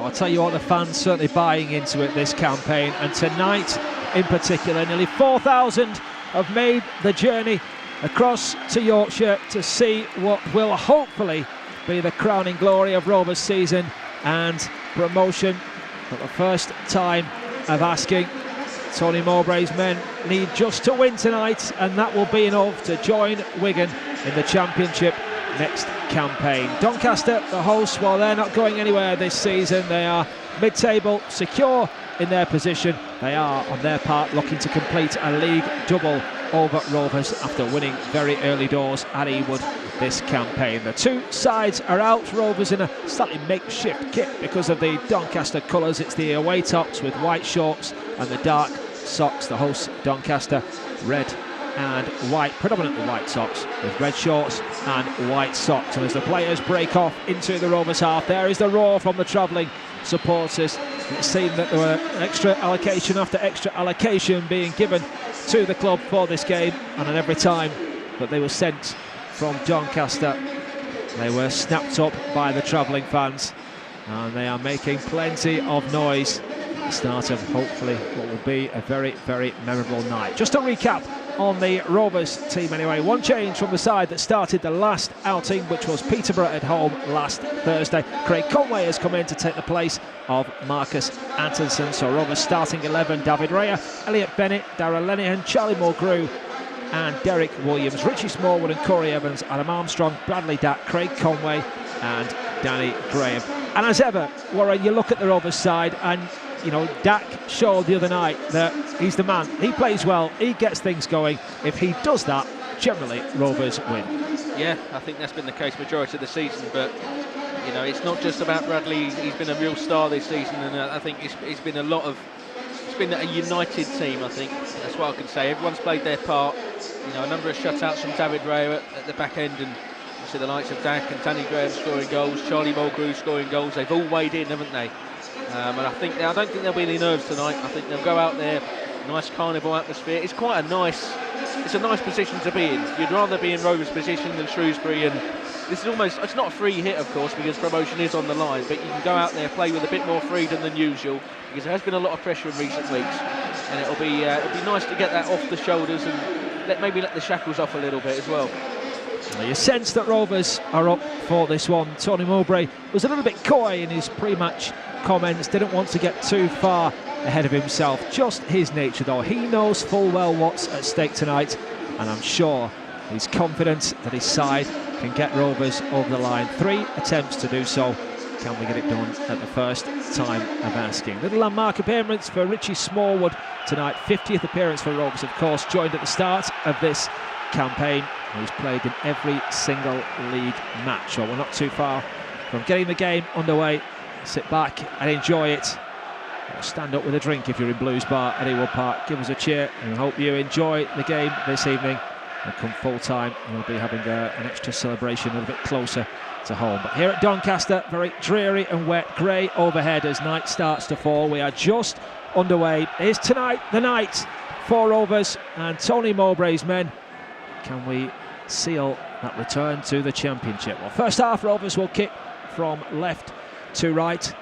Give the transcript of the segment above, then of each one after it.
I'll tell you what, the fans certainly buying into it this campaign, and tonight in particular, nearly 4,000 have made the journey across to Yorkshire to see what will hopefully be the crowning glory of Rovers' season and promotion for the first time of asking. Tony Mowbray's men need just to win tonight, and that will be enough to join Wigan in the Championship next campaign. Doncaster, the hosts, while they're not going anywhere this season, they are mid-table, secure in their position. They are, on their part, looking to complete a league double over Rovers after winning very early doors at Ewood this campaign. The two sides are out. Rovers in a slightly makeshift kit because of the Doncaster colours. It's the away tops with white shorts and the dark socks. The hosts, Doncaster, red and white, predominantly white socks with red shorts and white socks. And as the players break off into the Rovers half, there is the roar from the travelling supporters. It seemed that there were extra allocation after extra allocation being given to the club for this game, and at every time that they were sent from Doncaster, they were snapped up by the travelling fans, and they are making plenty of noise at the start of hopefully what will be a very, very memorable night. Just a recap on the Rovers team anyway. One change from the side that started the last outing, which was Peterborough at home last Thursday. Craig Conway has come in to take the place of Marcus Atkinson. So Rovers starting 11, David Raya, Elliot Bennett, Darragh Lenihan, Charlie Mulgrew and Derek Williams, Richie Smallwood and Corey Evans, Adam Armstrong, Bradley Dack, Craig Conway and Danny Graham. And as ever, Warren, you look at the Rovers side, and you know, Dack showed the other night that he's the man. He plays well, he gets things going. If he does that, generally Rovers win. Yeah, I think that's been the case majority of the season, but you know, it's not just about Bradley. He's been a real star this season, and I think it's been a lot of, it's been a united team. I think that's what I can say. Everyone's played their part. You know, a number of shutouts from David Raya at the back end, and obviously the likes of Dack and Danny Graham scoring goals, Charlie Mulgrew scoring goals. They've all weighed in, haven't they? And I don't think there'll be any nerves tonight. I think they'll go out there, nice carnival atmosphere. It's quite a nice position to be in. You'd rather be in Rovers' position than Shrewsbury, and this is almost, it's not a free hit of course because promotion is on the line, but you can go out there, play with a bit more freedom than usual, because there has been a lot of pressure in recent weeks, and it'll be nice to get that off the shoulders and maybe let the shackles off a little bit as well. You sense that Rovers are up for this one. Tony Mowbray was a little bit coy in his pre-match comments, didn't want to get too far ahead of himself. Just his nature though. He knows full well what's at stake tonight, and I'm sure he's confident that his side can get Rovers over the line. 3 attempts to do so. Can we get it done at the first time of asking? Little landmark appearance for Richie Smallwood tonight. 50th appearance for Rovers, of course, joined at the start of this campaign. He's played in every single league match, so we're not too far from getting the game underway. Sit back and enjoy it. Or stand up with a drink if you're in Blues Bar at Ewood Park. Give us a cheer, and I hope you enjoy the game this evening. And come full time, we'll be having an extra celebration a little bit closer to home. But here at Doncaster, very dreary and wet, grey overhead as night starts to fall. We are just underway. Is tonight the night for Rovers and Tony Mowbray's men? Can we seal that return to the Championship? Well, first half, Rovers will kick from left to right.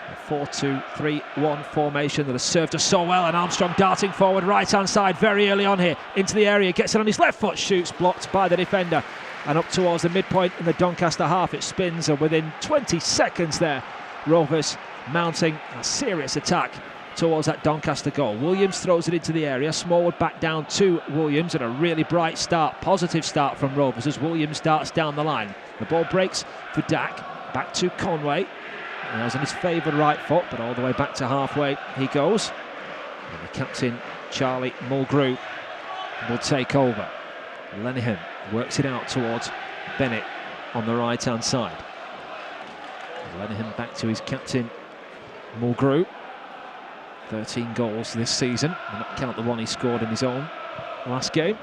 A 4-2-3-1 formation that has served us so well, and Armstrong darting forward right hand side very early on here into the area, gets it on his left foot, shoots, blocked by the defender, and up towards the midpoint in the Doncaster half it spins, and within 20 seconds there Rovers mounting a serious attack towards that Doncaster goal. Williams throws it into the area, Smallwood back down to Williams, and a really bright start, positive start from Rovers as Williams darts down the line. The ball breaks for Dack, back to Conway. He was on his favoured right foot, but all the way back to halfway he goes. And the captain, Charlie Mulgrew, will take over. Lenihan works it out towards Bennett on the right-hand side. Lenihan back to his captain, Mulgrew. 13 goals this season, and not count the one he scored in his own last game.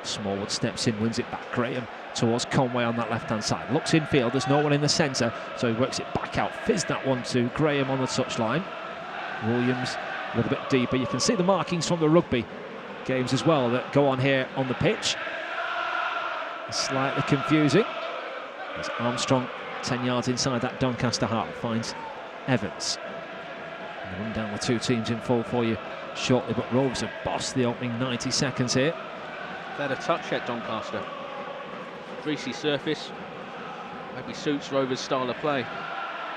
Smallwood steps in, wins it back. Graham towards Conway on that left-hand side. Looks infield, there's no one in the centre, so he works it back out. Fizzed that one to Graham on the touchline. Williams a little bit deeper. You can see the markings from the rugby games as well that go on here on the pitch. It's slightly confusing as Armstrong 10 yards inside that Doncaster half, finds Evans. I'll run down the two teams in full for you shortly, but Rovers have bossed the opening 90 seconds here. They had a touch at Doncaster. Greasy surface, maybe suits Rovers' style of play.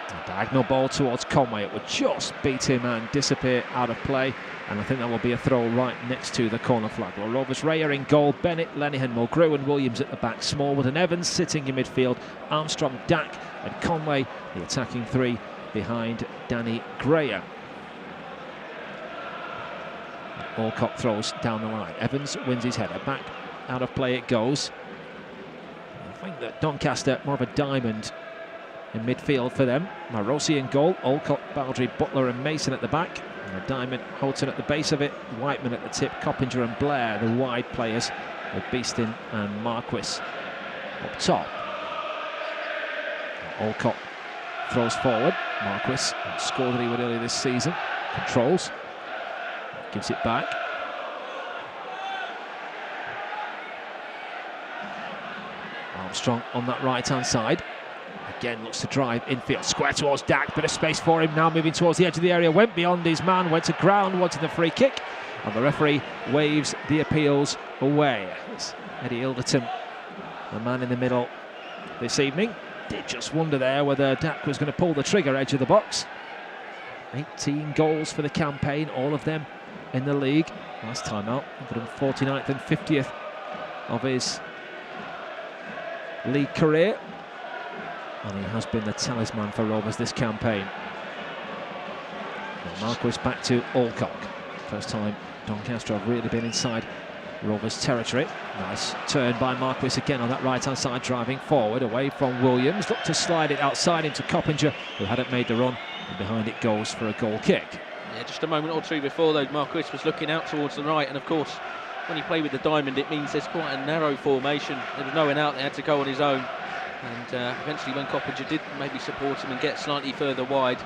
A diagonal ball towards Conway, it would just beat him and disappear out of play, and I think that will be a throw right next to the corner flag. Well, Rovers Raya in goal, Bennett, Lenihan, Mulgrew and Williams at the back, Smallwood and Evans sitting in midfield, Armstrong, Dack and Conway, the attacking three behind Danny Graham. Alcock throws down the line, Evans wins his header, back out of play it goes. I think that Doncaster more of a diamond in midfield for them. Marosi in goal, Alcock, Baldry, Butler and Mason at the back. And a diamond, Houghton at the base of it, Whiteman at the tip, Coppinger and Blair, the wide players, with Beeston and Marquis up top. Alcock throws forward, Marquis scored that he would earlier this season, controls, gives it back. Armstrong on that right-hand side. Again looks to drive infield, square towards Dack, bit of space for him now, moving towards the edge of the area, went beyond his man, went to ground, wanted the free kick, and the referee waves the appeals away. It's Eddie Ilderton, the man in the middle this evening. Did just wonder there whether Dack was going to pull the trigger, edge of the box. 18 goals for the campaign, all of them in the league. Last time out, 149th and 50th of his league career. And he has been the talisman for Rovers this campaign. Well, Marquis back to Alcock. First time Doncaster have really been inside Rovers territory. Nice turn by Marquis again on that right-hand side, driving forward away from Williams. Looked to slide it outside into Coppinger, who hadn't made the run. And behind it goes for a goal kick. Yeah, just a moment or two before, though, Marquis was looking out towards the right. And, of course, when you play with the diamond, it means there's quite a narrow formation. There was no one out there, had to go on his own. And eventually when Coppinger did maybe support him and get slightly further wide,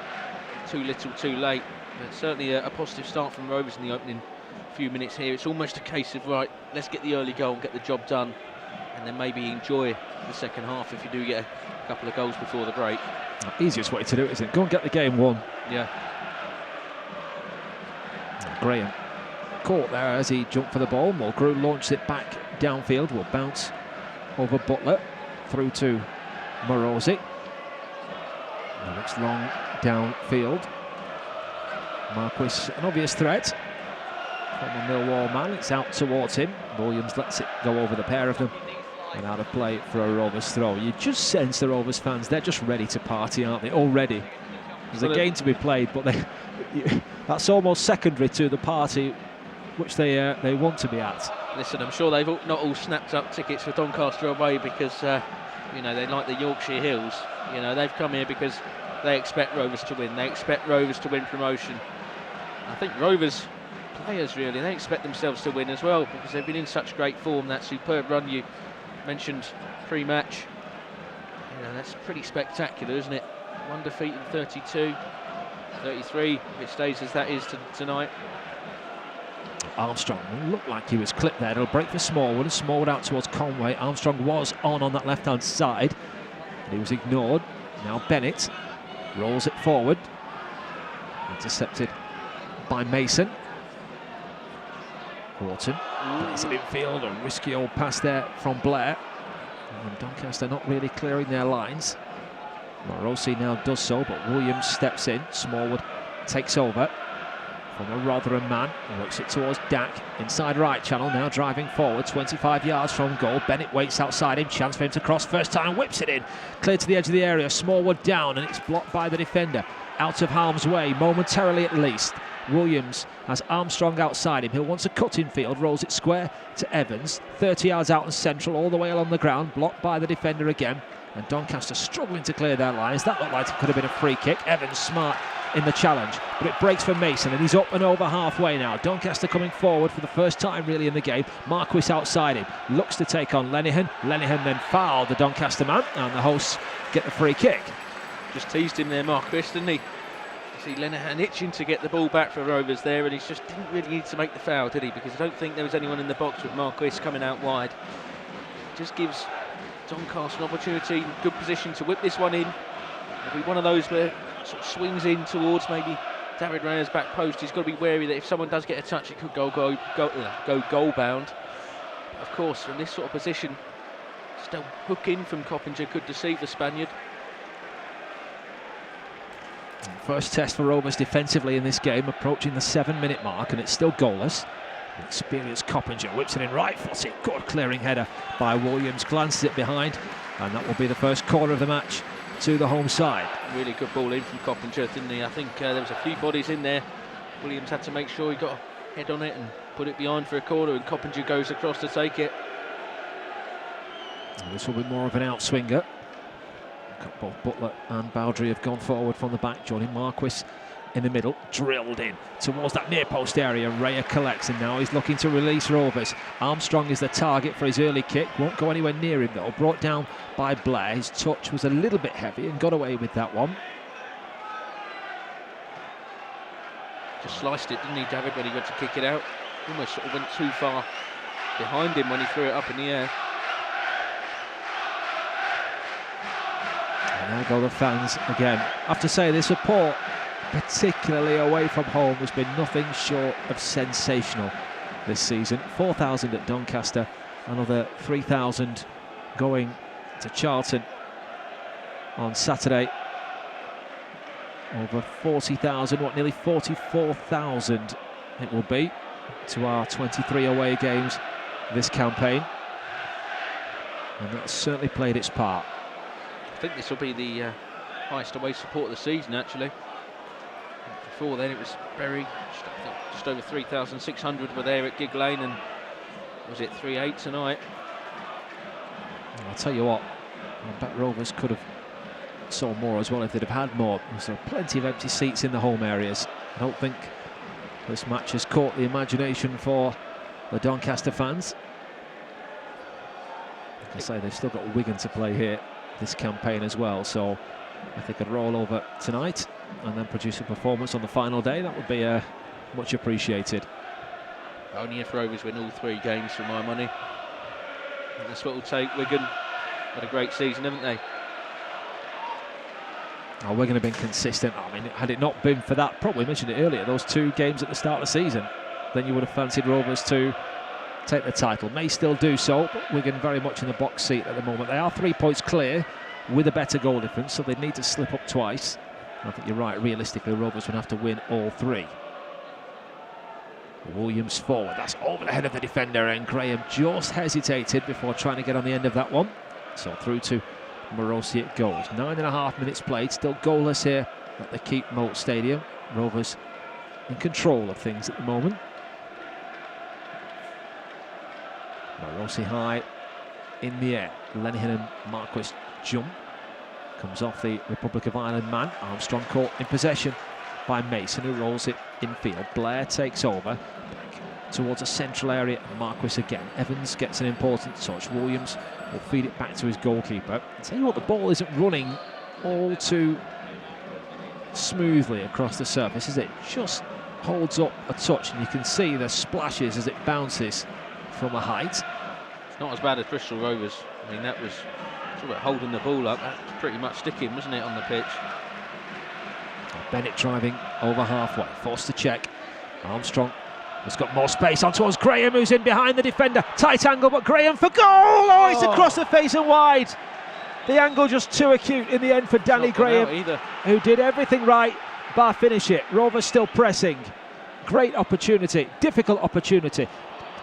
too little too late. But certainly a positive start from Rovers in the opening few minutes here. It's almost a case of, right, let's get the early goal and get the job done, and then maybe enjoy the second half if you do get a couple of goals before the break. The easiest way to do it, isn't it? Go and get the game won. Yeah. Graham caught there as he jumped for the ball. Mulgrew launched it back downfield, will bounce over Butler. Through to Marosi. It looks long downfield. Marquis, an obvious threat from a Millwall man. It's out towards him. Williams lets it go over the pair of them. And out of play for a Rovers throw. You just sense the Rovers fans, they're just ready to party, aren't they? Already. There's a game to be played, but that's almost secondary to the party which they want to be at. Listen, I'm sure they've not all snapped up tickets for Doncaster away because, you know, they like the Yorkshire Hills. You know, they've come here because they expect Rovers to win. They expect Rovers to win promotion. I think Rovers players, really, they expect themselves to win as well because they've been in such great form. That superb run you mentioned pre-match, you know, that's pretty spectacular, isn't it? One defeat in 32, 33, if it stays as that is tonight. Armstrong looked like he was clipped there. It'll break for Smallwood. Smallwood out towards Conway. Armstrong was on that left-hand side, but he was ignored. Now Bennett rolls it forward. Intercepted by Mason. Houghton plays it infield. A risky old pass there from Blair. And Doncaster not really clearing their lines. Marosi now does so, but Williams steps in. Smallwood takes over from a Rotherham man, works it towards Dack, inside right channel, now driving forward, 25 yards from goal. Bennett waits outside him, chance for him to cross, first time, whips it in, clear to the edge of the area, Smallwood down, and it's blocked by the defender, out of harm's way, momentarily at least. Williams has Armstrong outside him, he'll want to cut in field, rolls it square to Evans, 30 yards out and central, all the way along the ground, blocked by the defender again, and Doncaster struggling to clear their lines. That looked like it could have been a free kick. Evans smart in the challenge, but it breaks for Mason and he's up and over halfway now. Doncaster coming forward for the first time really in the game. Marquis outside him, looks to take on Lenihan. Lenihan then fouled the Doncaster man and the hosts get the free kick. Just teased him there, Marquis, didn't he? You see Lenihan itching to get the ball back for Rovers there, and he just didn't really need to make the foul, did he? Because I don't think there was anyone in the box with Marquis coming out wide. Just gives Doncaster an opportunity, good position to whip this one in. It'll be one of those where sort of swings in towards maybe David Raya's back post. He's got to be wary that if someone does get a touch, it could go goal bound. Of course, in this sort of position, still hook in from Coppinger could deceive the Spaniard. First test for Rovers defensively in this game, approaching the 7-minute mark, and it's still goalless. Experienced Coppinger whips it in right footed. Good clearing header by Williams, glances it behind, and that will be the first corner of the match to the home side. Really good ball in from Coppinger, didn't he? I think there was a few bodies in there. Williams had to make sure he got a head on it and put it behind for a corner, and Coppinger goes across to take it. And this will be more of an outswinger. Both Butler and Bowdry have gone forward from the back. Johnny Marquis in the middle, drilled in towards that near post area. Raya collects, and now he's looking to release Rovers. Armstrong is the target for his early kick, won't go anywhere near him though. Brought down by Blair. His touch was a little bit heavy and got away with that one. Just sliced it, didn't he, David, when he went to kick it out? Almost sort of went too far behind him when he threw it up in the air. And there go the fans again. I have to say, the support, particularly away from home, has been nothing short of sensational this season. 4,000 at Doncaster, another 3,000 going to Charlton on Saturday. Over 40,000, nearly 44,000 it will be to our 23 away games this campaign. And that's certainly played its part. I think this will be the highest away support of the season, actually. Before then it was Bury, just over 3,600 were there at Gig Lane, and was it 3-8 tonight? I'll tell you what, I bet Rovers could have sold more as well if they'd have had more. There's plenty of empty seats in the home areas. I don't think this match has caught the imagination for the Doncaster fans. Like I say, they've still got Wigan to play here this campaign as well, so if they could roll over tonight and then produce a performance on the final day, that would be much appreciated. Only if Rovers win all 3 games, for my money. And that's what will take. Wigan had a great season, haven't they? Oh, Wigan have been consistent. I mean, had it not been for that, probably mentioned it earlier, those 2 games at the start of the season, then you would have fancied Rovers to take the title. May still do so, but Wigan very much in the box seat at the moment. They are 3 points clear with a better goal difference, so they need to slip up twice. I think you're right, realistically Rovers would have to win all 3. Williams forward, that's over the head of the defender, and Graham just hesitated before trying to get on the end of that one. So through to Morosi it goes. 9.5 minutes played, still goalless here at the Keep Moult Stadium. Rovers in control of things at the moment. Morosi high in the air. Lenihan and Marquis jump. Comes off the Republic of Ireland man. Armstrong caught in possession by Mason, who rolls it infield. Blair takes over. Back towards a central area. Marquis again. Evans gets an important touch. Williams will feed it back to his goalkeeper. I'll tell you what, the ball isn't running all too smoothly across the surface, is it? Just holds up a touch, and you can see the splashes as it bounces from a height. It's not as bad as Bristol Rovers. I mean, that was sort of holding the ball up. That was pretty much sticking, wasn't it, on the pitch? Bennett driving over halfway, forced to check. Armstrong has got more space on towards Graham, who's in behind the defender. Tight angle, but Graham for goal! Oh, it's across the face and wide. The angle just too acute in the end for Danny Graham, who did everything right bar finish it. Rovers still pressing. Great opportunity, difficult opportunity.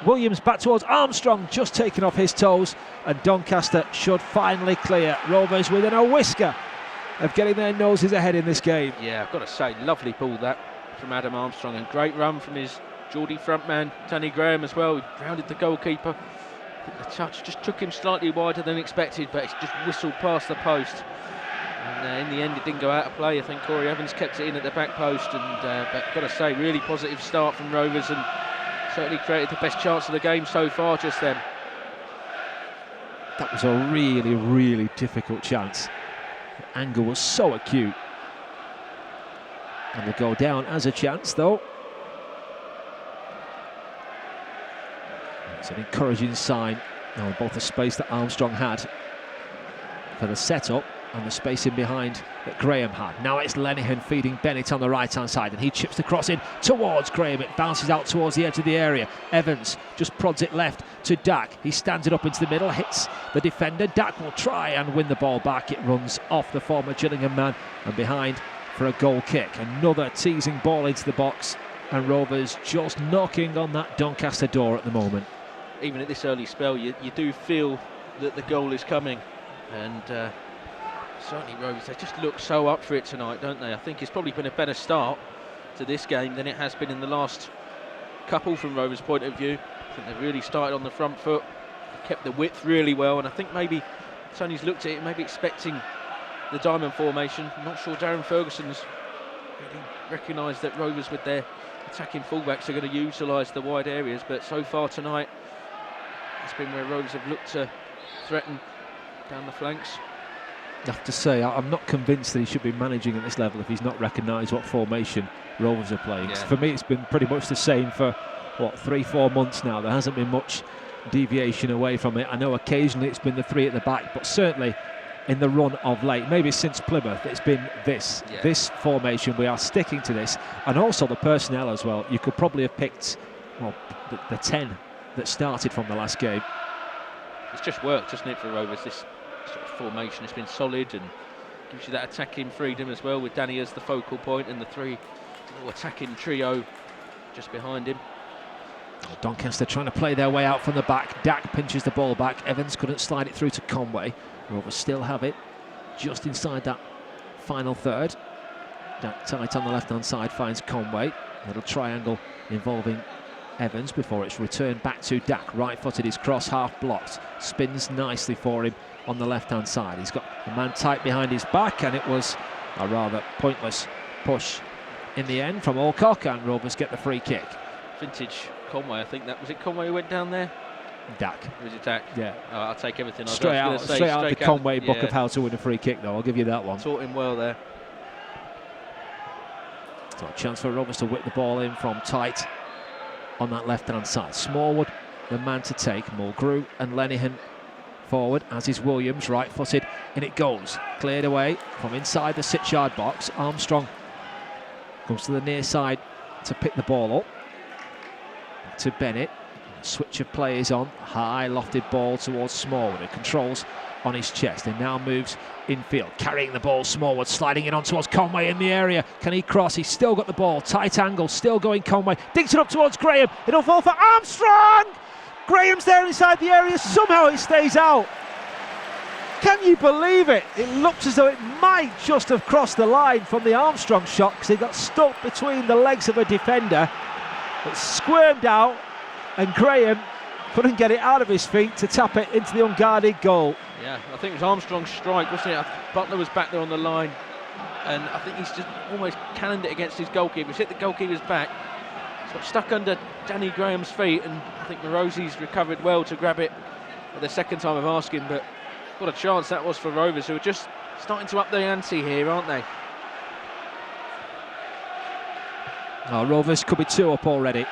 Williams back towards Armstrong, just taken off his toes, and Doncaster should finally clear. Rovers within a whisker of getting their noses ahead in this game. Yeah, I've got to say, lovely ball that from Adam Armstrong, and great run from his Geordie frontman, Danny Graham, as well. He rounded the goalkeeper. The touch just took him slightly wider than expected, but it's just whistled past the post. And in the end, it didn't go out of play. I think Corey Evans kept it in at the back post, and but got to say, really positive start from Rovers, and certainly created the best chance of the game so far just then. That was a really, really difficult chance. The angle was so acute. And will go down as a chance, though. It's an encouraging sign. Both the space that Armstrong had for the setup and the space in behind that Graham had. Now it's Lenihan feeding Bennett on the right-hand side, and he chips the cross in towards Graham. It bounces out towards the edge of the area. Evans just prods it left to Dack. He stands it up into the middle, hits the defender. Dack will try and win the ball back. It runs off the former Gillingham man and behind for a goal kick. Another teasing ball into the box, and Rovers just knocking on that Doncaster door at the moment. Even at this early spell, you do feel that the goal is coming, and certainly Rovers, they just look so up for it tonight, don't they? I think it's probably been a better start to this game than it has been in the last couple from Rovers' point of view. I think they've really started on the front foot, kept the width really well, and I think maybe Tony's looked at it, maybe expecting the diamond formation. I'm not sure Darren Ferguson's really recognised that Rovers with their attacking fullbacks are going to utilise the wide areas, but so far tonight it's been where Rovers have looked to threaten down the flanks. I have to say, I'm not convinced that he should be managing at this level if he's not recognised what formation Rovers are playing. Yeah. For me, it's been pretty much the same for, what, 3-4 months now. There hasn't been much deviation away from it. I know occasionally it's been the three at the back, but certainly in the run of late, maybe since Plymouth, it's been this formation. We are sticking to this, and also the personnel as well. You could probably have picked, well, the 10 that started from the last game. It's just worked, hasn't it, for Rovers? This sort of formation has been solid and gives you that attacking freedom as well, with Danny as the focal point and the three attacking trio just behind him. Doncaster trying to play their way out from the back. Dack pinches the ball back. Evans couldn't slide it through to Conway. Rovers still have it just inside that final third. Dack tight on the left-hand side finds Conway. A little triangle involving Evans before it's returned back to Dack. Right-footed, his cross half blocked. Spins nicely for him on the left-hand side. He's got a man tight behind his back, and it was a rather pointless push in the end from Alcock, and Rovers get the free kick. Vintage Conway, I think that was it. Conway who went down there. Dack. Was it Dack? Yeah. I'll take everything. Straight out the Conway book of how to win a free kick, though. I'll give you that one. Taught him well there. So a chance for Rovers to whip the ball in from tight on that left-hand side. Smallwood, the man to take. Mulgrew and Lenihan forward, as is Williams, right-footed, and it goes. Cleared away from inside the 6-yard box. Armstrong comes to the near side to pick the ball up. Back to Bennett. Switch of players on. High lofted ball towards Smallwood, who controls on his chest and now moves infield. Carrying the ball, Smallwood sliding it on towards Conway in the area. Can he cross? He's still got the ball. Tight angle, still going Conway. Dinks it up towards Graham. It'll fall for Armstrong! Graham's there inside the area. Somehow it stays out. Can you believe it? It looked as though it might just have crossed the line from the Armstrong shot, because he got stuck between the legs of a defender. It squirmed out, and Graham couldn't get it out of his feet to tap it into the unguarded goal. Yeah, I think it was Armstrong's strike, wasn't it? Butler was back there on the line, and I think he's just almost cannoned it against his goalkeeper. He's hit the goalkeeper's back. It's got stuck under Danny Graham's feet, and I think Morosi's recovered well to grab it for the second time of asking, but what a chance that was for Rovers, who are just starting to up the ante here, aren't they? Oh, Rovers could be 2 up already.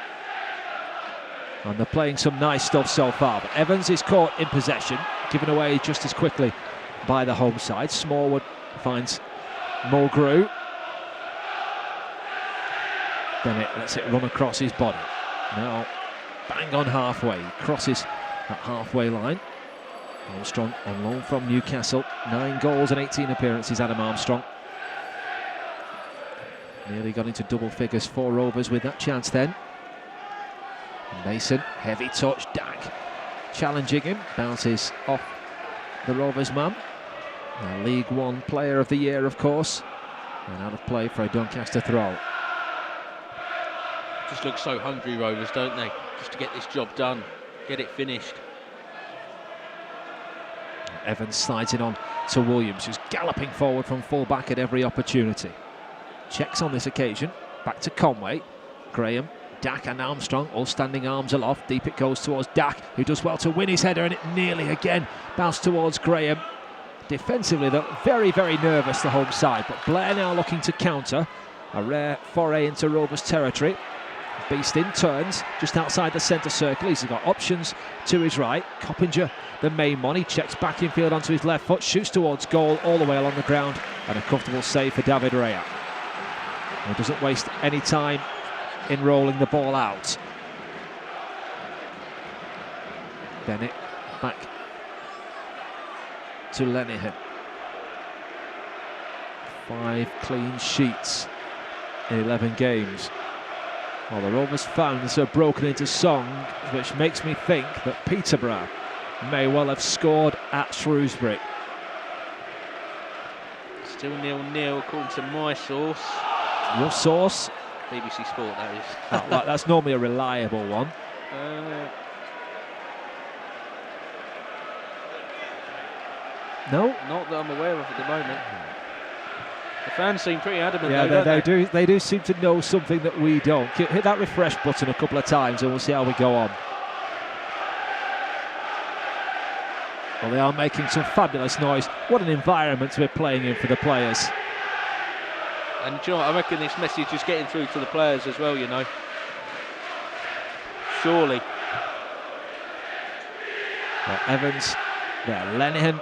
And they're playing some nice stuff so far. But Evans is caught in possession, given away just as quickly by the home side. Smallwood finds Mulgrew. Bennett lets it run across his body. Now bang on halfway. He crosses that halfway line. Armstrong on loan from Newcastle. 9 goals and 18 appearances, Adam Armstrong. Nearly got into double figures for Rovers with that chance then. Mason, heavy touch, Dack challenging him, bounces off the Rovers man. A League One Player of the Year, of course, and out of play for a Doncaster throw. Just look so hungry, Rovers, don't they? Just to get this job done, get it finished. Evans slides it on to Williams, who's galloping forward from full-back at every opportunity. Checks on this occasion, back to Conway, Graham, Dack and Armstrong all standing arms aloft. Deep it goes towards Dack, who does well to win his header, and it nearly again bounced towards Graham. Defensively, they're very, very nervous, the home side, but Blair now looking to counter. A rare foray into Rovers territory. Beast in, turns just outside the centre circle. He's got options to his right. Coppinger, the main one. He checks back infield onto his left foot, shoots towards goal all the way along the ground, and a comfortable save for David Raya. He doesn't waste any time in rolling the ball out. Bennett back to Lenihan. 5 clean sheets in 11 games. Well, the Rovers fans are broken into song, which makes me think that Peterborough may well have scored at Shrewsbury. Still 0-0 according to my source. Your source? BBC Sport, that is. Oh, that's normally a reliable one. No? Not that I'm aware of at the moment. The fans seem pretty adamant. Yeah, though, they do seem to know something that we don't. Hit that refresh button a couple of times and we'll see how we go on. Well, they are making some fabulous noise. What an environment to be playing in for the players. And you know, I reckon this message is getting through to the players as well, you know. Surely. Well, Evans there. Lenihan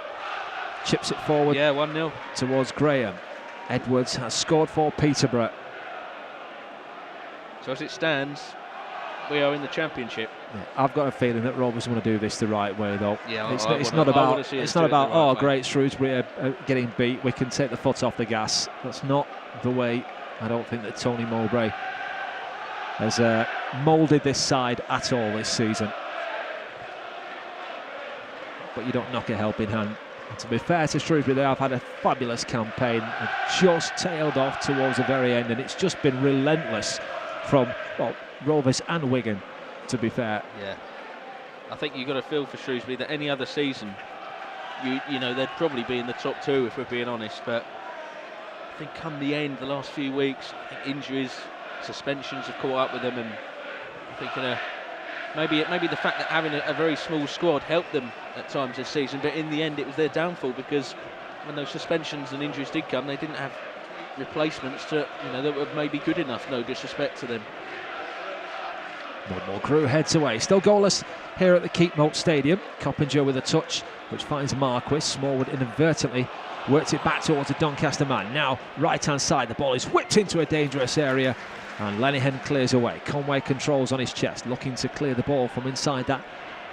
chips it forward. Yeah, 1-0 towards Graham. Edwards has scored for Peterborough. So as it stands, we are in the Championship. Yeah, I've got a feeling that Rovers want to do this the right way, though. Yeah, it's not about oh, great, Shrewsbury are getting beat, we can take the foot off the gas. That's not the way. I don't think that Tony Mowbray has moulded this side at all this season. But you don't knock a helping hand. And to be fair to Shrewsbury, they have had a fabulous campaign. They've just tailed off towards the very end, and it's just been relentless from, well, Rovers and Wigan, to be fair. Yeah, I think you've got to feel for Shrewsbury that any other season, you know, they'd probably be in the top 2 if we're being honest. But I think come the end, the last few weeks, I think injuries, suspensions have caught up with them, and I think maybe the fact that having a very small squad helped them at times this season, but in the end it was their downfall, because when those suspensions and injuries did come, they didn't have replacements to, you know, that were maybe good enough. No disrespect to them. One more crew heads away. Still goalless here at the Keepmoat Stadium. Coppinger with a touch, which finds Marquis. Smallwood inadvertently works it back towards the Doncaster man. Now right-hand side, the ball is whipped into a dangerous area, and Lenihan clears away. Conway controls on his chest, looking to clear the ball from inside that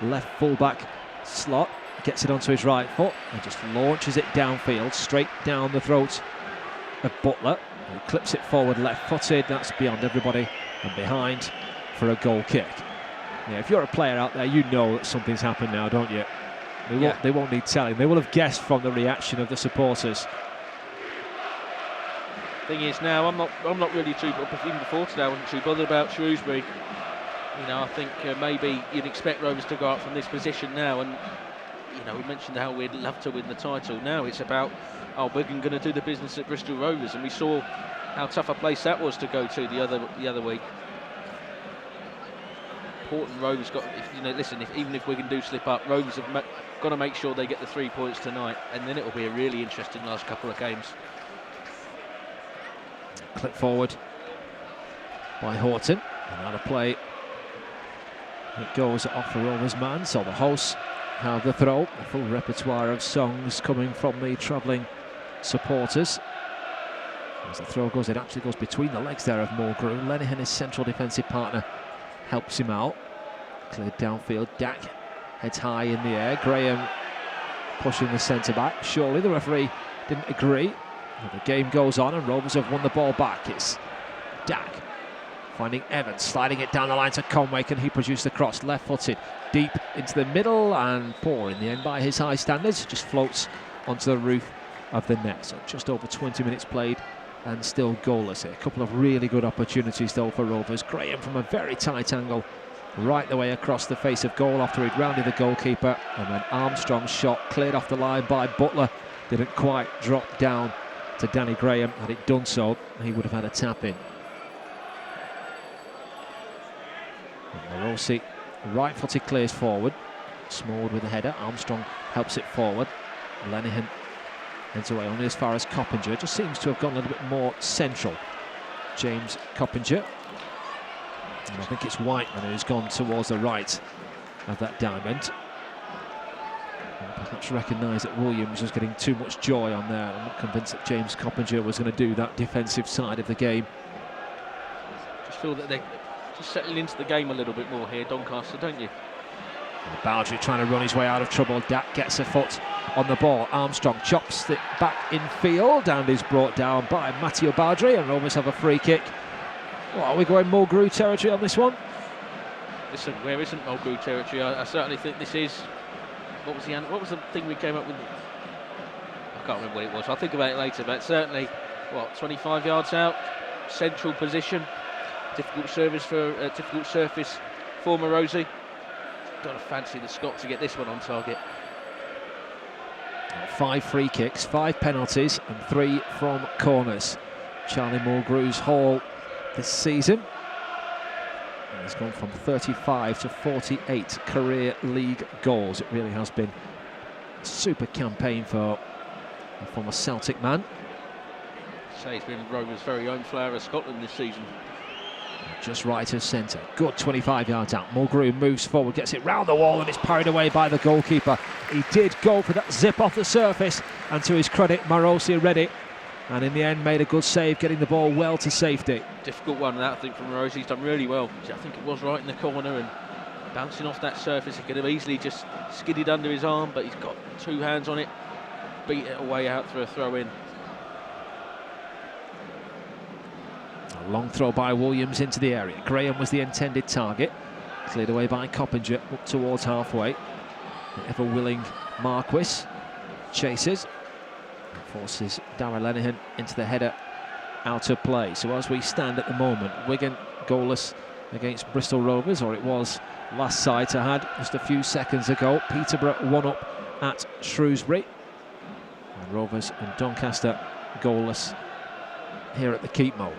left full-back slot. Gets it onto his right foot and just launches it downfield, straight down the throat of Butler. He clips it forward left-footed. That's beyond everybody and behind for a goal kick. Yeah, if you're a player out there, you know that something's happened now, don't you? They won't need telling. They will have guessed from the reaction of the supporters. Thing is, now I'm not really too, even before today I wasn't too bothered about Shrewsbury. You know, I think maybe you'd expect Rovers to go up from this position now, and you know, we mentioned how we'd love to win the title. Now it's about, oh, we're going to do the business at Bristol Rovers, and we saw how tough a place that was to go to the other week. Important Rovers got, you know, listen, even if Wigan do slip up, Rovers have got to make sure they get the 3 points tonight, and then it will be a really interesting last couple of games. Clip forward by Horton, and out of play it goes off the Rovers man. So the hosts have the throw, a full repertoire of songs coming from the travelling supporters. As the throw goes, it actually goes between the legs there of Mulgrew. Lenihan, his central defensive partner, helps him out. Cleared downfield. Dak heads high in the air. Graham pushing the centre back. Surely the referee didn't agree. The game goes on and Rovers have won the ball back. It's Dak finding Evans, sliding it down the line to Conway. Can he produce the cross? Left-footed, deep into the middle, and poor in the end by his high standards. Just floats onto the roof of the net. So just over 20 minutes played and still goalless here. A couple of really good opportunities though for Rovers. Graham from a very tight angle right the way across the face of goal after he'd rounded the goalkeeper, and then Armstrong's shot cleared off the line by Butler. Didn't quite drop down to Danny Graham. Had it done so, he would have had a tap in. Rossi, right-footed, clears forward. Smallwood with a header. Armstrong helps it forward. Lenihan heads away only as far as Coppinger. Just seems to have gone a little bit more central. James Coppinger. And I think it's Whiteman who's gone towards the right of that diamond. And perhaps recognised that Williams was getting too much joy on there. I'm not convinced that James Coppinger was going to do that defensive side of the game. Just feel that they're just settling into the game a little bit more here, Doncaster, don't you? Bowdry trying to run his way out of trouble. Dak gets a foot on the ball. Armstrong chops it back in field and is brought down by Matteo Bowdry, and Rovers have a free kick. Well, are we going Mulgrew territory on this one? Listen, where isn't Mulgrew territory? I certainly think this is. What was the thing we came up with? I can't remember what it was. I'll think about it later. But certainly, what, 25 yards out, central position, difficult surface for Morosi. Got to fancy the Scot to get this one on target. 5 free kicks, 5 penalties and 3 from corners. Charlie Mulgrew's haul this season. And he's gone from 35 to 48 career league goals. It really has been a super campaign for a former Celtic man. Say he's been Rovers' very own flower of Scotland this season. Just right of centre. Good 25 yards out. Mulgrew moves forward, gets it round the wall, and it's parried away by the goalkeeper. He did go for that zip off the surface, and to his credit, Morosi read it, and in the end made a good save, getting the ball well to safety. Difficult one, that I think, from Morosi. He's done really well. I think it was right in the corner, and bouncing off that surface, he could have easily just skidded under his arm, but he's got 2 hands on it, beat it away out for a throw-in. A long throw by Williams into the area. Graham was the intended target. Cleared away by Coppinger up towards halfway. The ever-willing Marquis chases. And forces Darragh Lenihan into the header out of play. So as we stand at the moment, Wigan goalless against Bristol Rovers, or it was last sight I had just a few seconds ago. Peterborough 1 up at Shrewsbury. And Rovers and Doncaster goalless here at the Keepmoat.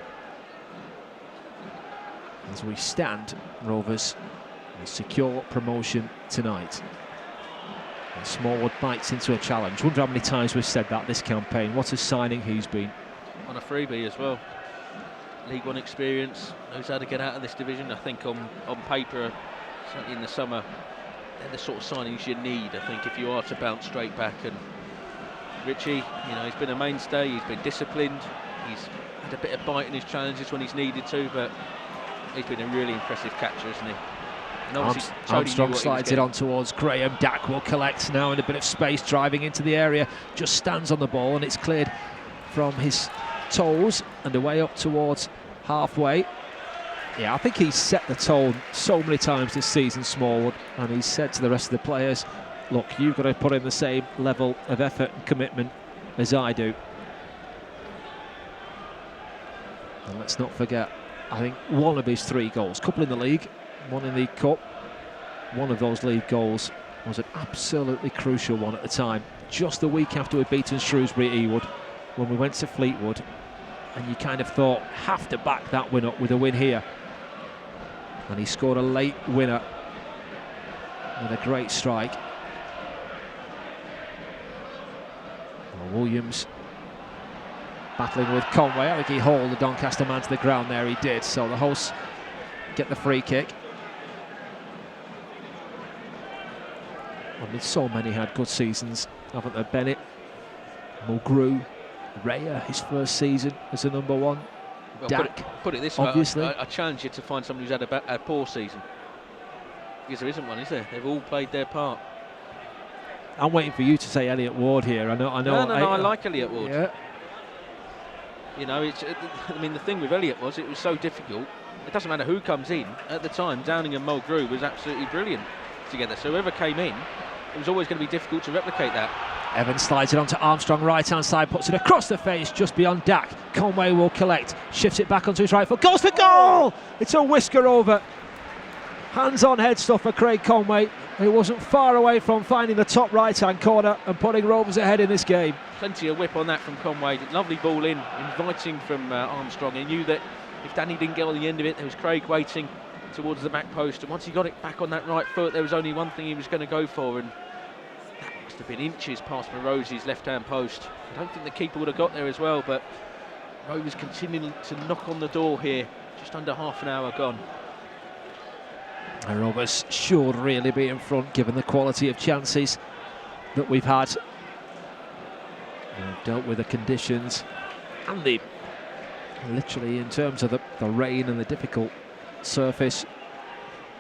As we stand, Rovers will secure promotion tonight. And Smallwood bites into a challenge. Wonder how many times we've said that this campaign. What a signing he's been. On a freebie as well. League One experience, knows how to get out of this division. I think on paper, certainly in the summer, they're the sort of signings you need, I think, if you are to bounce straight back. And Richie, you know, he's been a mainstay, he's been disciplined, he's had a bit of bite in his challenges when he's needed to, but he's been a really impressive catcher, isn't he? And Armstrong slides it on towards Graham. Dak will collect now in a bit of space, driving into the area, just stands on the ball, and it's cleared from his toes and away up towards halfway. Yeah, I think he's set the tone so many times this season, Smallwood, and he's said to the rest of the players, look, you've got to put in the same level of effort and commitment as I do. And let's not forget, I think one of his 3 goals, couple in the league, 1 in the cup, one of those league goals was an absolutely crucial one at the time, just the week after we'd beaten Shrewsbury at Ewood, when we went to Fleetwood, and you kind of thought, have to back that win up with a win here. And he scored a late winner with a great strike. Well, Williams battling with Conway. I think he hauled the Doncaster man to the ground there, he did. So the hosts get the free kick. I mean, so many had good seasons, haven't they? Bennett, Mulgrew, Raya, his first season as a number 1. Well, Dak, put it this way, obviously. I challenge you to find somebody who's had a poor season. Because there isn't one, is there? They've all played their part. I'm waiting for you to say Elliot Ward here. I know. No, I like Elliot Ward. Yeah. You know, I mean, the thing with Elliot was it was so difficult. It doesn't matter who comes in. At the time, Downing and Mulgrew was absolutely brilliant together. So whoever came in, it was always going to be difficult to replicate that. Evans slides it onto Armstrong, right-hand side, puts it across the face, just beyond Dak. Conway will collect, shifts it back onto his right foot, goes for goal! It's a whisker over. Hands-on head stuff for Craig Conway, who wasn't far away from finding the top right-hand corner and putting Rovers ahead in this game. Plenty of whip on that from Conway. Lovely ball in, inviting from Armstrong. He knew that if Danny didn't get on the end of it, there was Craig waiting towards the back post. And once he got it back on that right foot, there was only one thing he was going to go for, and that must have been inches past Morosi's left-hand post. I don't think the keeper would have got there as well, but Rovers continuing to knock on the door here. Just under half an hour gone. And Rovers should really be in front given the quality of chances that we've had. We've dealt with the conditions and the, literally in terms of the rain and the difficult surface,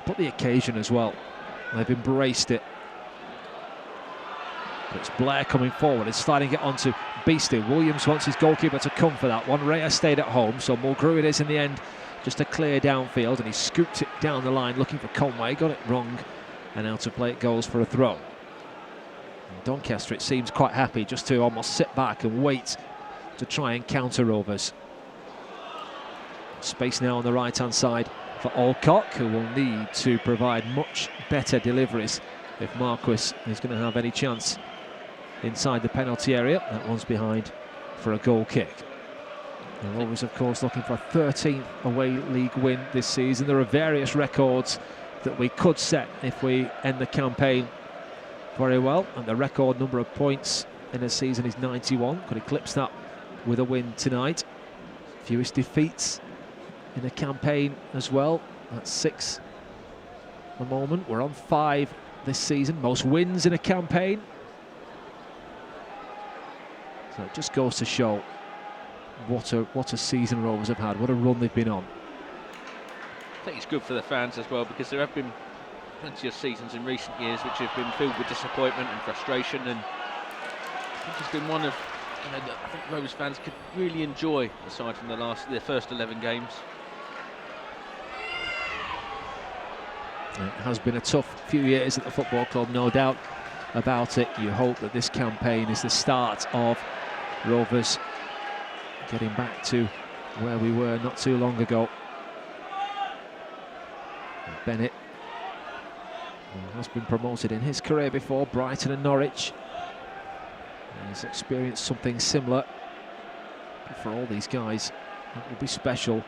but the occasion as well. They've embraced it. But it's Blair coming forward and sliding it onto Beastie. Williams wants his goalkeeper to come for that one. Raya stayed at home, so Mulgrew it is in the end, just a clear downfield, and he scooped it down the line looking for Conway, got it wrong, and out of play it goes for a throw. And Doncaster, it seems, quite happy just to almost sit back and wait to try and counter Rovers. Space now on the right-hand side for Alcock, who will need to provide much better deliveries if Marquis is going to have any chance inside the penalty area. That one's behind for a goal kick. The Rovers, of course, looking for a 13th away league win this season. There are various records that we could set if we end the campaign very well, and the record number of points in a season is 91. Could eclipse that with a win tonight. Fewest defeats in a campaign as well. That's 6 at the moment. We're on 5 this season. Most wins in a campaign. So it just goes to show what a season Rovers have had, what a run they've been on. I think it's good for the fans as well, because there have been plenty of seasons in recent years which have been filled with disappointment and frustration, and I think it's been one of, I think Rovers fans could really enjoy, aside from their first 11 games. It has been a tough few years at the football club, no doubt about it. You hope that this campaign is the start of Rovers getting back to where we were not too long ago. And Bennett, who has been promoted in his career before, Brighton and Norwich. He's experienced something similar. But for all these guys, that will be special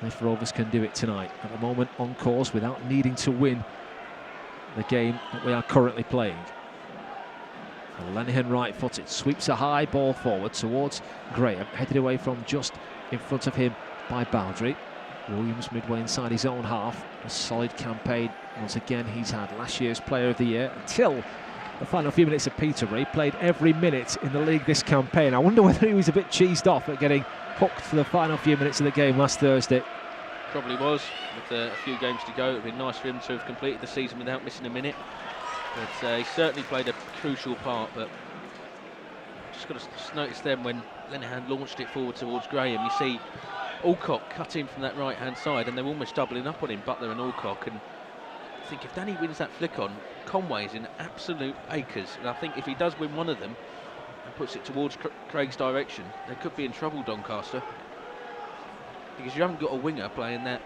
if Rovers can do it tonight. At the moment, on course without needing to win the game that we are currently playing. Lenihan right-footed, sweeps a high ball forward towards Graham, headed away from just in front of him by Baldry. Williams midway inside his own half. A solid campaign once again he's had. Last year's Player of the Year until the final few minutes of Peterborough. He played every minute in the league this campaign. I wonder whether he was a bit cheesed off at getting hooked for the final few minutes of the game last Thursday. Probably was, with a few games to go. It would have been nice for him to have completed the season without missing a minute. But he certainly played a crucial part. But just got to just notice then when Lenihan launched it forward towards Graham, you see Alcock cut in from that right-hand side, and they're almost doubling up on him, Butler and Alcock. And I think if Danny wins that flick on, Conway's in absolute acres. And I think if he does win one of them and puts it towards Craig's direction, they could be in trouble, Doncaster. Because you haven't got a winger playing that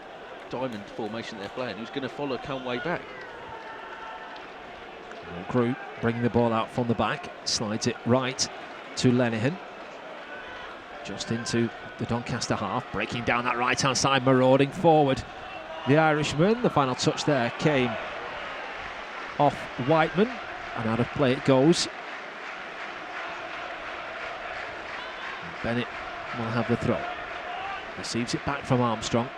diamond formation they're playing who's going to follow Conway back. Crew bringing the ball out from the back, slides it right to Lenihan. Just into the Doncaster half, breaking down that right-hand side, marauding forward. The Irishman, the final touch there came off Whiteman, and out of play it goes. Bennett will have the throw. Receives it back from Armstrong.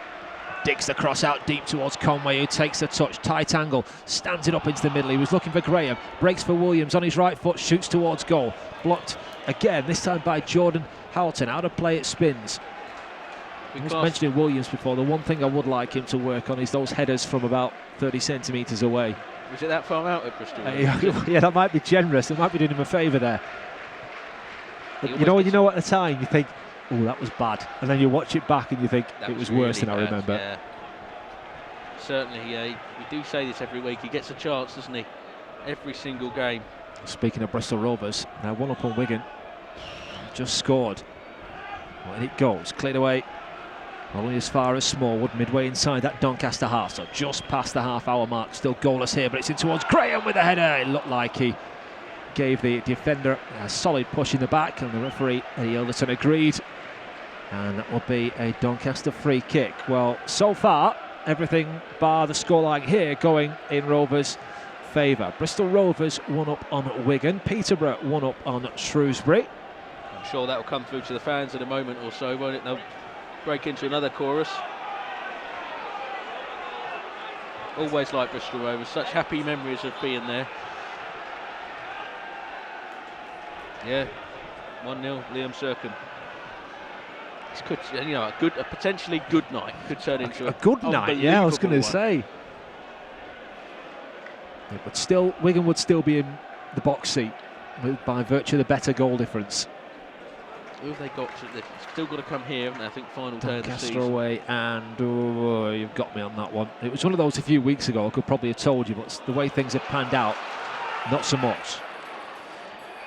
Digs the cross out deep towards Conway, who takes the touch. Tight angle, stands it up into the middle. He was looking for Graham. Breaks for Williams on his right foot, shoots towards goal. Blocked again, this time by Jordan Houghton. Out of play it spins. I was mentioning Williams before. The one thing I would like him to work on is those headers from about 30 centimetres away. Was it that far out at Bristol? Yeah, that might be generous. It might be doing him a favour there. But you know at the time you think, oh, that was bad, and then you watch it back and you think it was worse than I remember. Yeah. Certainly, we do say this every week. He gets a chance, doesn't he? Every single game. Speaking of Bristol Rovers, now one up on Wigan. Just scored. Well, and it goes, cleared away. Only as far as Smallwood, midway inside that Doncaster half, so just past the half-hour mark. Still goalless here, but it's in towards Graham with the header. It looked like he gave the defender a solid push in the back, and the referee, Eddie Elderton, agreed. And that will be a Doncaster free kick. Well, so far, everything bar the scoreline here going in Rovers' favour. Bristol Rovers 1 up on Wigan. Peterborough 1 up on Shrewsbury. I'm sure that will come through to the fans in a moment or so, won't it? They'll break into another chorus. Always like Bristol Rovers, such happy memories of being there. Yeah, 1-0, Liam Serkin. This could, you know, a potentially good night could turn into a good night. Yeah, I was going to say. But still, Wigan would still be in the box seat by virtue of the better goal difference. Who have they got? They've still got to come here, haven't they? I think final day of the Doncaster season. away, and you've got me on that one. It was one of those a few weeks ago. I could probably have told you, but the way things have panned out, not so much.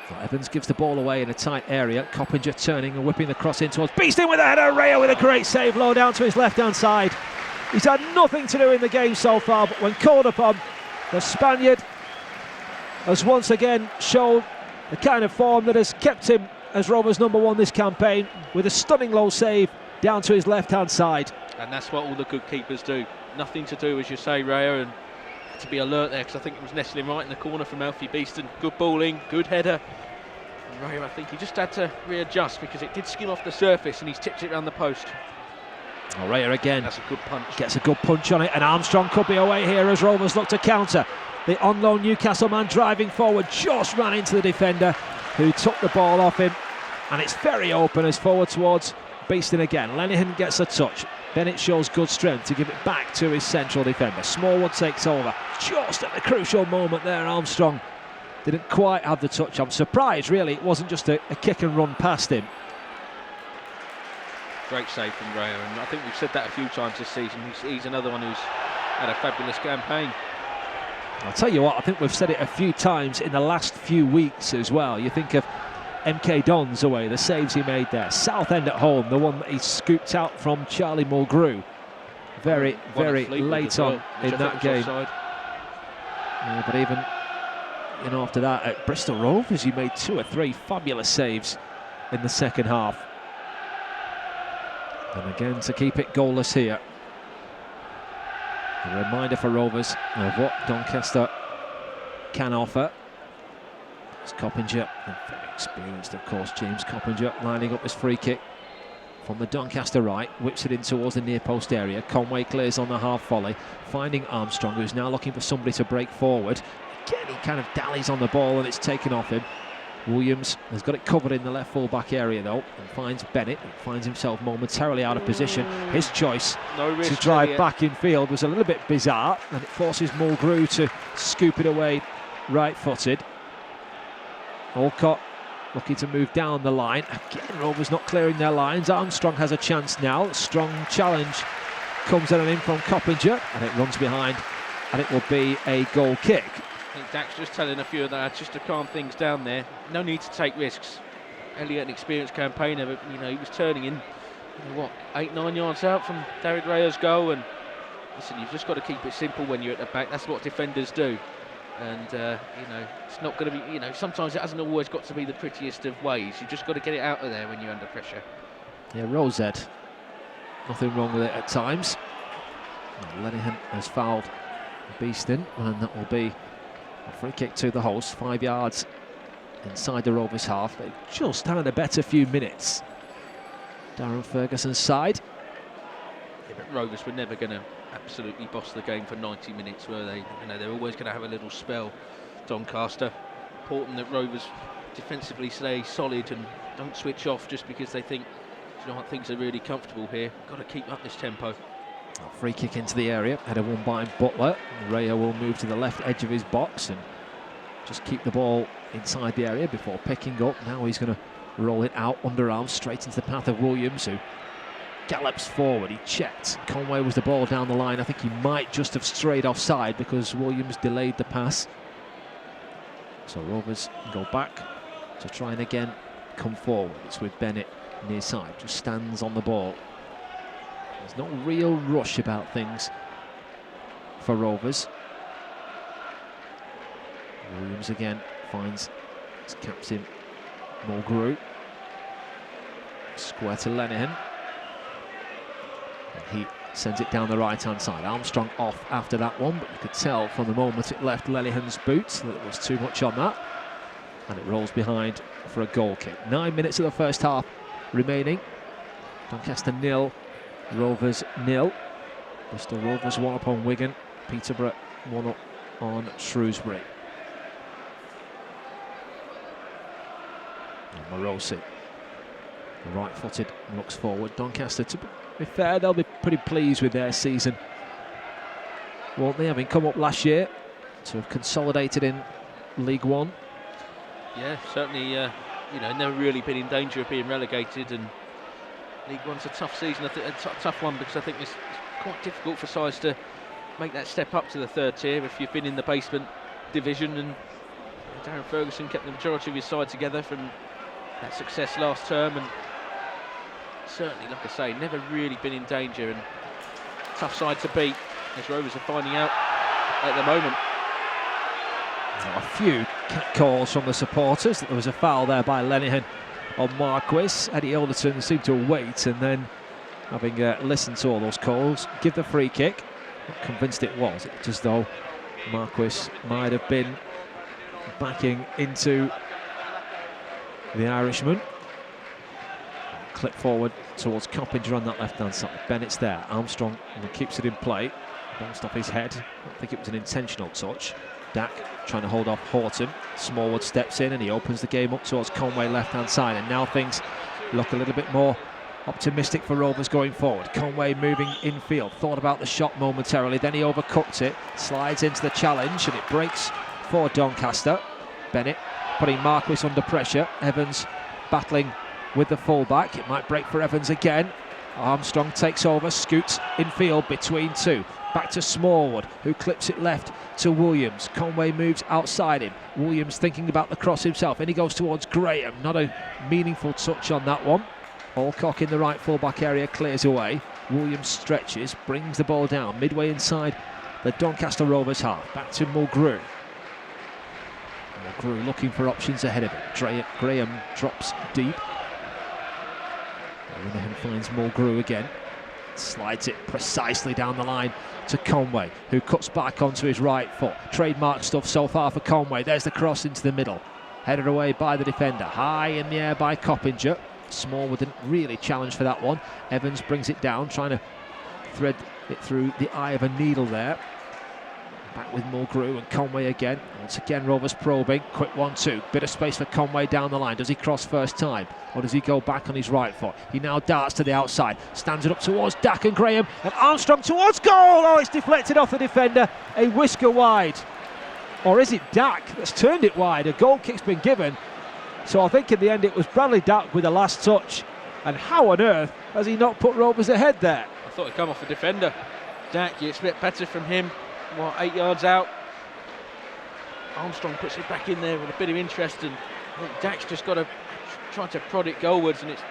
So Evans gives the ball away in a tight area. Coppinger turning and whipping the cross in towards Beeston with a header. Raya with a great save low down to his left-hand side. He's had nothing to do in the game so far, but when called upon, the Spaniard has once again shown the kind of form that has kept him as Rovers #1 this campaign, with a stunning low save down to his left-hand side. And that's what all the good keepers do. Nothing to do, as you say, Raya, and to be alert there, because I think it was nestling right in the corner from Alfie Beeston. Good balling, good header. And Raya, I think he just had to readjust because it did skim off the surface and he's tipped it around the post. Oh, Raya again. That's a good punch. Gets a good punch on it, and Armstrong could be away here as Rovers look to counter. The on-loan Newcastle man driving forward just ran into the defender who took the ball off him, and it's very open as forward towards Beeston again. Lenihan gets a touch. Bennett shows good strength to give it back to his central defender. Smallwood takes over just at the crucial moment there. Armstrong didn't quite have the touch. I'm surprised, really, it wasn't just a kick and run past him. Great save from Raya, and I think we've said that a few times this season. He's another one who's had a fabulous campaign. I'll tell you what, I think we've said it a few times in the last few weeks as well. You think of MK Dons away, the saves he made there. Southend at home, the one that he scooped out from Charlie Mulgrew. Very late on in that game. Yeah, but even after that, at Bristol Rovers, he made 2 or 3 fabulous saves in the second half. And again, to keep it goalless here. A reminder for Rovers of what Doncaster can offer. It's Coppinger, very experienced, of course, James Coppinger, lining up his free kick from the Doncaster right, whips it in towards the near post area. Conway clears on the half volley, finding Armstrong, who's now looking for somebody to break forward. Again, he kind of dallies on the ball and it's taken off him. Williams has got it covered in the left full-back area though, and finds Bennett, who finds himself momentarily out of position. His choice to drive back in field was a little bit bizarre, and it forces Mulgrew to scoop it away right-footed. Alcott looking to move down the line. Again, Rovers not clearing their lines. Armstrong has a chance now. Strong challenge comes in from Coppinger, and it runs behind, and it will be a goal kick. I think Dak's just telling a few of that just to calm things down there. No need to take risks. Elliott, an experienced campaigner, but he was turning in, 8-9 yards out from David Raya's goal. And listen, you've just got to keep it simple when you're at the back. That's what defenders do. And it's not going to be. Sometimes it hasn't always got to be the prettiest of ways. You've just got to get it out of there when you're under pressure. Yeah, Rosette, nothing wrong with it at times. Lenihan has fouled Beeston, and that will be a free kick to the host, 5 yards inside the Rovers half. They've just had a better few minutes. Darren Ferguson's side. Yeah, but Rovers were never going to absolutely boss the game for 90 minutes, were they? They're always going to have a little spell. Doncaster. Important that Rovers defensively stay solid and don't switch off just because they think, things are really comfortable here. Got to keep up this tempo. A free kick into the area, header won by Butler. Raya will move to the left edge of his box and just keep the ball inside the area before picking up. Now he's going to roll it out underarm straight into the path of Williams, who gallops forward. He checked. Conway was the ball down the line. I think he might just have strayed offside because Williams delayed the pass. So Rovers go back to try and again come forward. It's with Bennett near side, just stands on the ball. There's no real rush about things for Rovers. Williams again finds his captain Mulgrew. Square to Lenihan. And he sends it down the right-hand side. Armstrong off after that one, but you could tell from the moment it left Lenihan's boots that there was too much on that. And it rolls behind for a goal kick. 9 minutes of the first half remaining. Doncaster 0. Rovers 0. Bristol Rovers 1 upon Wigan Peterborough 1 up on Shrewsbury. And Morosi, right-footed, looks forward. Doncaster, to be fair, they'll be pretty pleased with their season, won't they, having come up last year to have consolidated in League One. Yeah, certainly, never really been in danger of being relegated, and League One's a tough season, a tough one, because I think it's quite difficult for sides to make that step up to the third tier if you've been in the basement division, and Darren Ferguson kept the majority of his side together from that success last term, and certainly, like I say, never really been in danger, and tough side to beat, as Rovers are finding out at the moment. A few cat calls from the supporters. There was a foul there by Lenihan on Marquis. Eddie Alderton seemed to wait, and then, having listened to all those calls, give the free kick. Not convinced it was. It looked as though Marquis might have been backing into the Irishman. Clip forward towards Coppinger on that left-hand side. Bennett's there. Armstrong keeps it in play. Bounced off his head. I don't think it was an intentional touch. Dack trying to hold off Horton. Smallwood steps in and he opens the game up towards Conway left-hand side. And now things look a little bit more optimistic for Rovers going forward. Conway moving infield. Thought about the shot momentarily. Then he overcooked it. Slides into the challenge and it breaks for Doncaster. Bennett putting Marquis under pressure. Evans battling with the fullback. It might break for Evans again. Armstrong takes over, scoots infield between two. Back to Smallwood, who clips it left to Williams. Conway moves outside him. Williams thinking about the cross himself, and he goes towards Graham. Not a meaningful touch on that one. Alcock in the right fullback area clears away. Williams stretches, brings the ball down midway inside the Doncaster Rovers half. Back to Mulgrew. Mulgrew looking for options ahead of him. Graham drops deep. Linehan finds Mulgrew again. Slides it precisely down the line to Conway, who cuts back onto his right foot. Trademark stuff so far for Conway. There's the cross into the middle. Headed away by the defender. High in the air by Coppinger. Smallwood didn't really challenge for that one. Evans brings it down, trying to thread it through the eye of a needle there. Back with Mulgrew and Conway again. Once again, Rovers probing. Quick 1-2. Bit of space for Conway down the line. Does he cross first time? Or does he go back on his right foot? He now darts to the outside. Stands it up towards Dack and Graham. And Armstrong towards goal. Oh, it's deflected off the defender. A whisker wide. Or is it Dack that's turned it wide? A goal kick's been given. So I think in the end it was Bradley Dack with the last touch. And how on earth has he not put Rovers ahead there? I thought he'd come off the defender. Dack, you expect better from him. 8 yards out. Armstrong puts it back in there with a bit of interest, and I think Dack's just got to try to prod it goalwards, and it's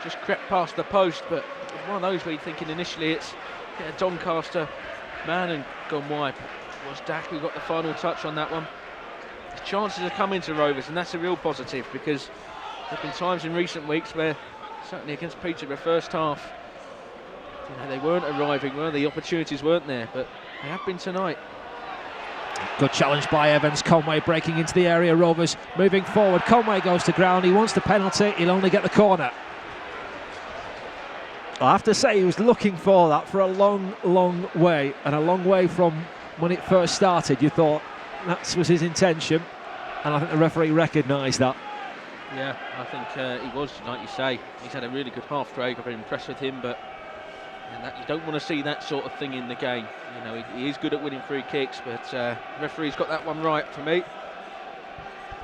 just crept past the post. But it's one of those where you're thinking initially it's a Doncaster man and gone wide. It was Dack who got the final touch on that one. The chances are coming to Rovers, and that's a real positive, because there have been times in recent weeks where, certainly against Peterborough first half, they weren't arriving, the opportunities weren't there, but they have been tonight. Good challenge by Evans. Conway breaking into the area. Rovers moving forward. Conway goes to ground. He wants the penalty. He'll only get the corner. I have to say he was looking for that for a long, long way, and a long way from when it first started. You thought that was his intention, and I think the referee recognised that. Yeah, I think he was, like you say. He's had a really good half, Craig. I've been impressed with him, but you don't want to see that sort of thing in the game. He is good at winning free kicks, but referee's got that one right for me.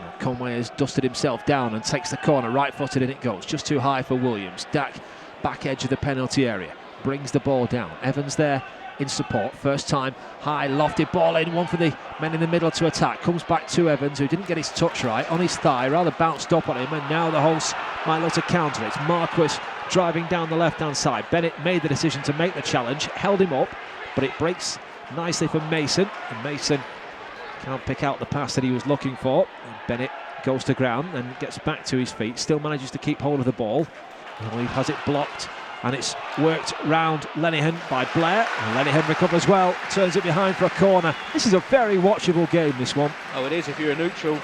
Well, Conway has dusted himself down and takes the corner, right-footed, and it goes just too high for Williams. Dack, back edge of the penalty area, brings the ball down. Evans there in support, first time, high lofted ball in, one for the men in the middle to attack. Comes back to Evans, who didn't get his touch right, on his thigh, rather bounced up on him, and now the hosts might look to counter it. It's Marquis driving down the left-hand side. Bennett made the decision to make the challenge, held him up, but it breaks nicely for Mason, and Mason can't pick out the pass that he was looking for. And Bennett goes to ground and gets back to his feet, still manages to keep hold of the ball. He has it blocked, and it's worked round Lenihan by Blair, and Lenihan recovers well, turns it behind for a corner. This is a very watchable game, this one. Oh, it is if you're a neutral,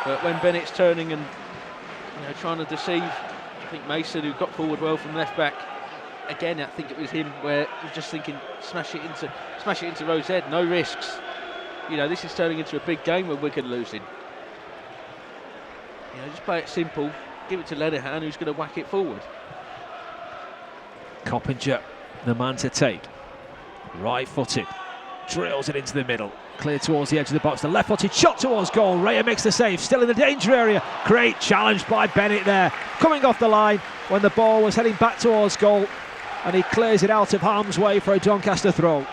but when Bennett's turning and trying to deceive, I think Mason, who got forward well from left back, again, I think it was him where we're just thinking, smash it into Rowe's head, no risks. You know, this is turning into a big game where Wigan losing. You know, just play it simple, give it to Lenihan, who's going to whack it forward. Coppinger, the man to take. Right-footed, drills it into the middle. Clear towards the edge of the box. The left-footed shot towards goal. Raya makes the save, still in the danger area. Great challenge by Bennett there. Coming off the line when the ball was heading back towards goal. And he clears it out of harm's way for a Doncaster throw.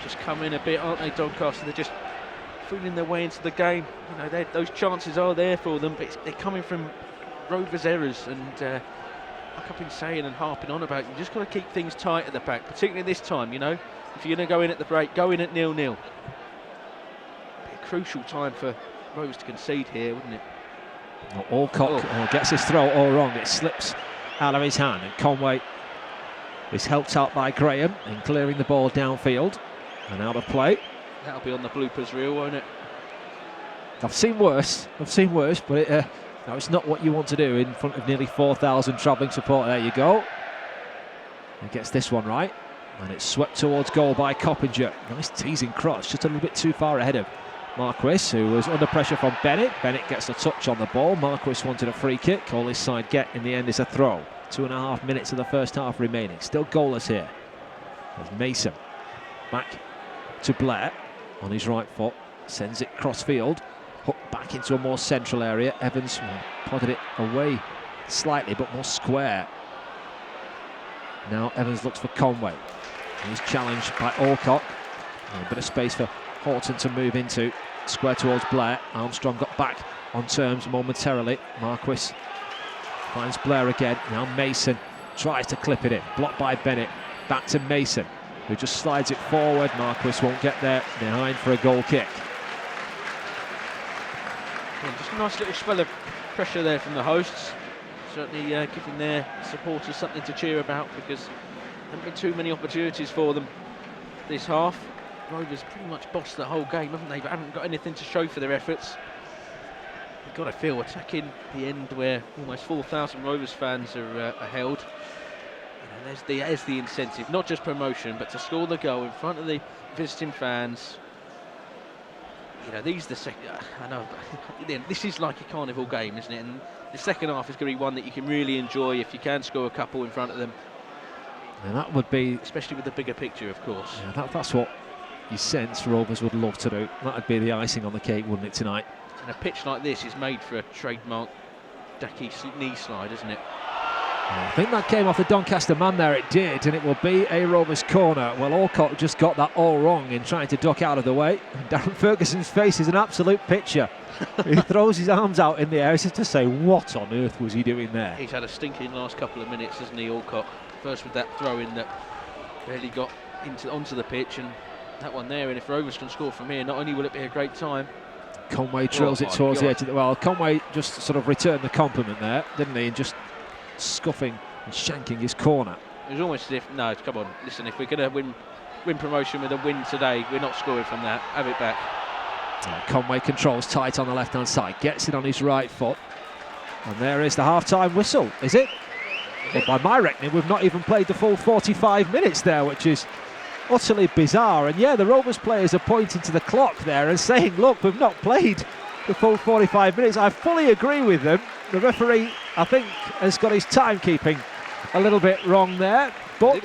Just come in a bit, aren't they, Doncaster? They're just feeling their way into the game. You know, those chances are there for them, but they're coming from Rovers' errors. And like I've been saying and harping on about, you just got to keep things tight at the back, particularly this time. You know, if you're going to go in at the break, go in at 0-0. Be a crucial time for Rovers to concede here, wouldn't it? Alcock gets his throw all wrong. It slips out of his hand, and Conway is helped out by Graham in clearing the ball downfield and out of play. That'll be on the bloopers reel, won't it? I've seen worse, but no, it's not what you want to do in front of nearly 4,000 travelling support. There you go. He gets this one right, and it's swept towards goal by Coppinger. Nice teasing cross, just a little bit too far ahead of Marquis, who was under pressure from Bennett. Bennett gets a touch on the ball. Marquis wanted a free kick. All his side get in the end is a throw. 2.5 minutes of the first half remaining. Still goalless here. There's Mason back to Blair on his right foot. Sends it cross field. Hooked back into a more central area. Evans prodded it away slightly, but more square. Now Evans looks for Conway. He's challenged by Alcock. A bit of space for Horton to move into. Square towards Blair. Armstrong got back on terms momentarily. Marquis finds Blair again. Now Mason tries to clip it in. Blocked by Bennett. Back to Mason, who just slides it forward. Marquis won't get there. Behind for a goal kick. Yeah, just a nice little spell of pressure there from the hosts. Certainly giving their supporters something to cheer about, because there haven't been too many opportunities for them this half. Rovers pretty much bossed the whole game, haven't they? But haven't got anything to show for their efforts. You've got to feel attacking the end where almost 4,000 Rovers fans are held. You know, there's the incentive, not just promotion, but to score the goal in front of the visiting fans. You know, these are the second. I know, this is like a carnival game, isn't it? And the second half is going to be one that you can really enjoy if you can score a couple in front of them. And that would be, especially with the bigger picture, of course. Yeah, that's what you sense Rovers would love to do. That'd be the icing on the cake, wouldn't it, tonight? And a pitch like this is made for a trademark Dacky knee slide, isn't it? I think that came off the Doncaster man there. It did, and it will be a Rovers corner. Well, Alcock just got that all wrong in trying to duck out of the way. And Darren Ferguson's face is an absolute picture. He throws his arms out in the air as if to say, what on earth was he doing there? He's had a stinking last couple of minutes, hasn't he, Alcock? First with that throw-in that barely got onto the pitch, and that one there. And if Rovers can score from here, not only will it be a great time. Conway drills it towards the edge of the... Well, Conway just sort of returned the compliment there, didn't he? And just scuffing and shanking his corner. It was almost as if, no, come on, listen, if we're going to win promotion with a win today, we're not scoring from that. Have it back. Conway controls tight on the left-hand side, gets it on his right foot. And there is the half-time whistle, is it? Well, by my reckoning, we've not even played the full 45 minutes there, which is utterly bizarre. And yeah, the Rovers players are pointing to the clock there and saying, look, we've not played the full 45 minutes. I fully agree with them. The referee, I think, has got his timekeeping a little bit wrong there. But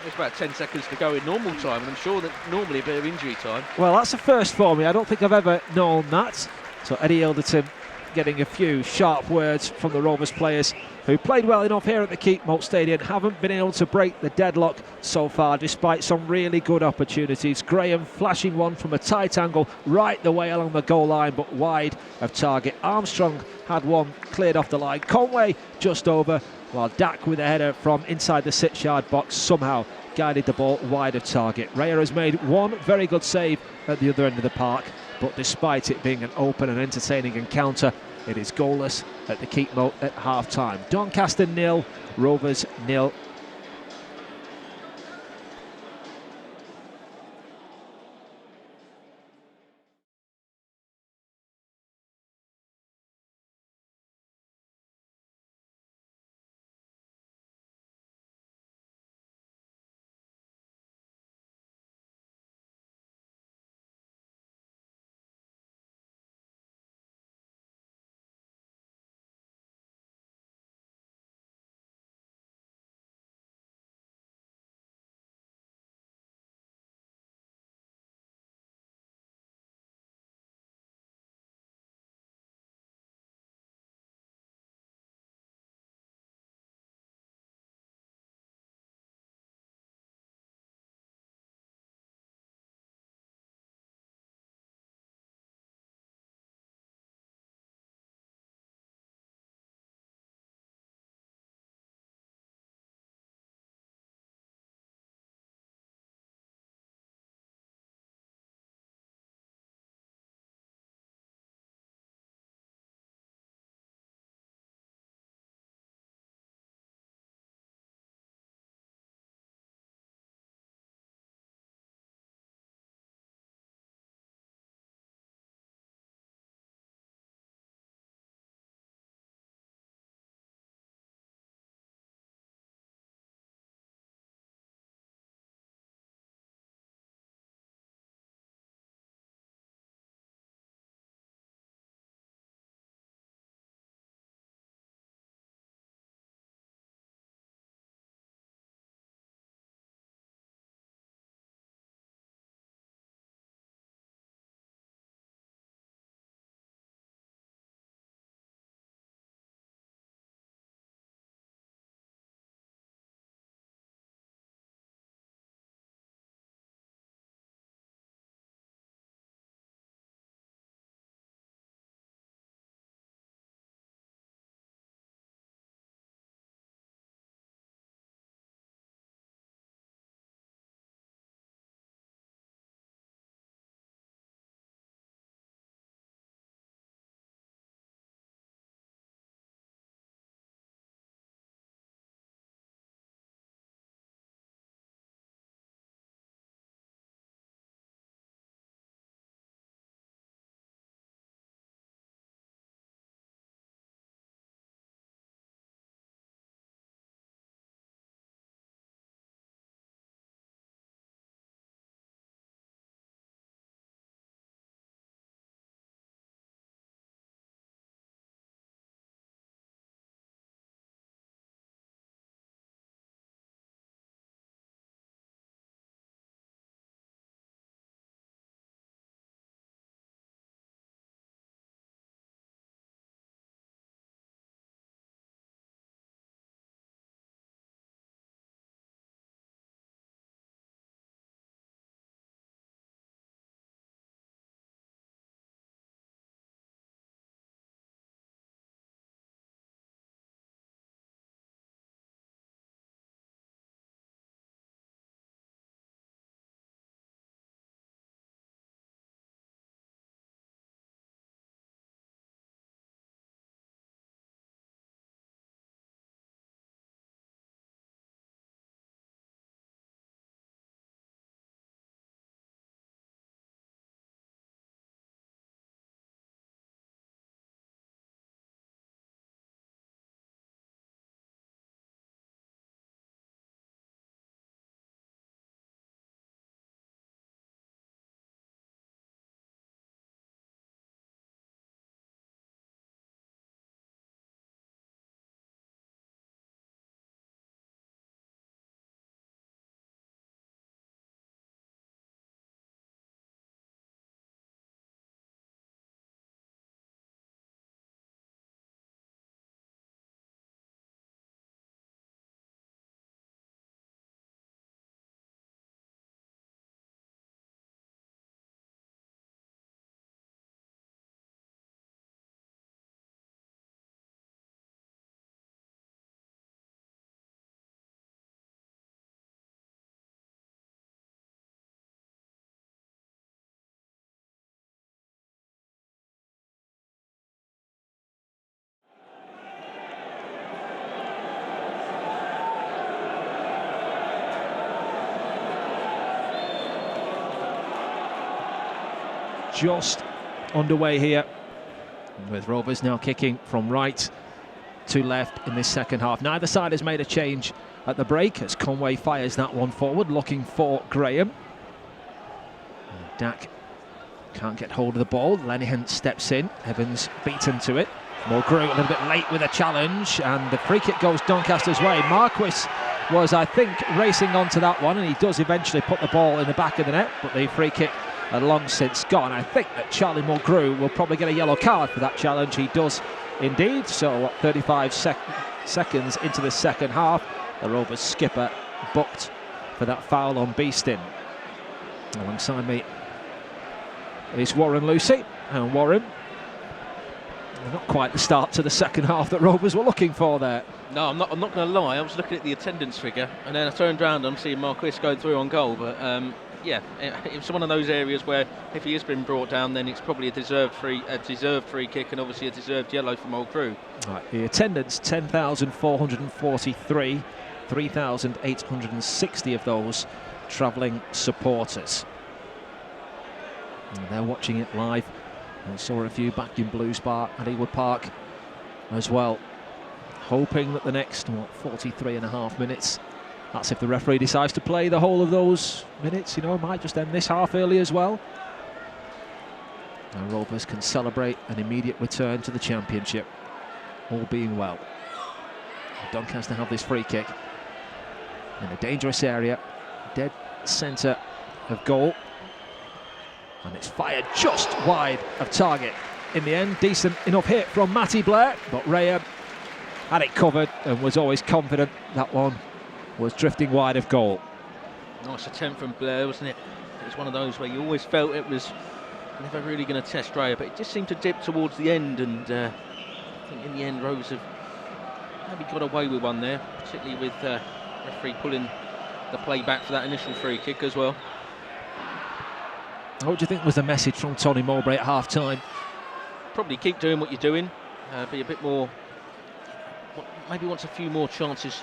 there's about 10 seconds to go in normal time, and I'm sure that normally a bit of injury time. Well, that's a first for me. I don't think I've ever known that. So Eddie Elderton getting a few sharp words from the Rovers players, who played well enough here at the Keepmoat Stadium, haven't been able to break the deadlock so far, despite some really good opportunities. Graham flashing one from a tight angle right the way along the goal line, but wide of target. Armstrong had one cleared off the line. Conway just over, while Dak with a header from inside the 6-yard box somehow guided the ball wide of target. Raya has made one very good save at the other end of the park, but despite it being an open and entertaining encounter, it is goalless at the Keepmoat at half-time. Doncaster 0, Rovers 0. just underway here, with Rovers now kicking from right to left in this second half. Neither side has made a change at the break as Conway fires that one forward, looking for Graham. Dack can't get hold of the ball. Lenihan steps in. Evans beaten to it. Mulgrew a little bit late with a challenge, and the free kick goes Doncaster's way. Marquis was, I think, racing onto that one, and he does eventually put the ball in the back of the net, but the free kick had long since gone. I think that Charlie Mulgrew will probably get a yellow card for that challenge. He does indeed. So 35 seconds into the second half, the Rovers skipper booked for that foul on Beeston. Alongside me is Warren Lucy, and Warren, not quite the start to the second half that Rovers were looking for there. No, I'm not going to lie. I was looking at the attendance figure, and then I turned around and I'm seeing Marquis going through on goal. But yeah, it's one of those areas where if he has been brought down, then it's probably a deserved free kick, and obviously a deserved yellow from Mulgrew. Right, the attendance 10,443, 3,860 of those travelling supporters. And they're watching it live. I saw a few back in Blues Bar at Ewood Park as well, hoping that the next 43 and a half minutes, that's if the referee decides to play the whole of those minutes, you know, might just end this half early as well. Now Rovers can celebrate an immediate return to the Championship, all being well. Doncaster have this free kick in a dangerous area, dead centre of goal. And it's fired just wide of target. In the end, decent enough hit from Matty Blair, but Raya had it covered and was always confident that one was drifting wide of goal. Nice attempt from Blair, wasn't it? It was one of those where you always felt it was never really going to test Raya, but it just seemed to dip towards the end, and I think in the end Rovers have maybe got away with one there, particularly with referee pulling the play back for that initial free kick as well. What do you think was the message from Tony Mowbray at half-time? Probably keep doing what you're doing, be a bit more, maybe wants a few more chances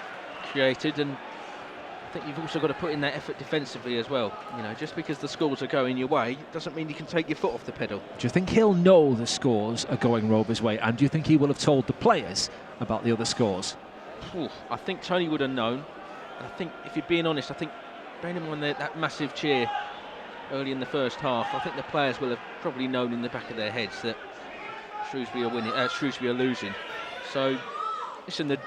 created, and I think you've also got to put in that effort defensively as well. You know, just because the scores are going your way doesn't mean you can take your foot off the pedal. Do you think he'll know the scores are going Rovers' way, and do you think he will have told the players about the other scores? I think Tony would have known, and I think, if you're being honest, I think, bearing in mind that massive cheer early in the first half, I think the players will have probably known in the back of their heads that Shrewsbury are winning, Shrewsbury are losing. So, listen, the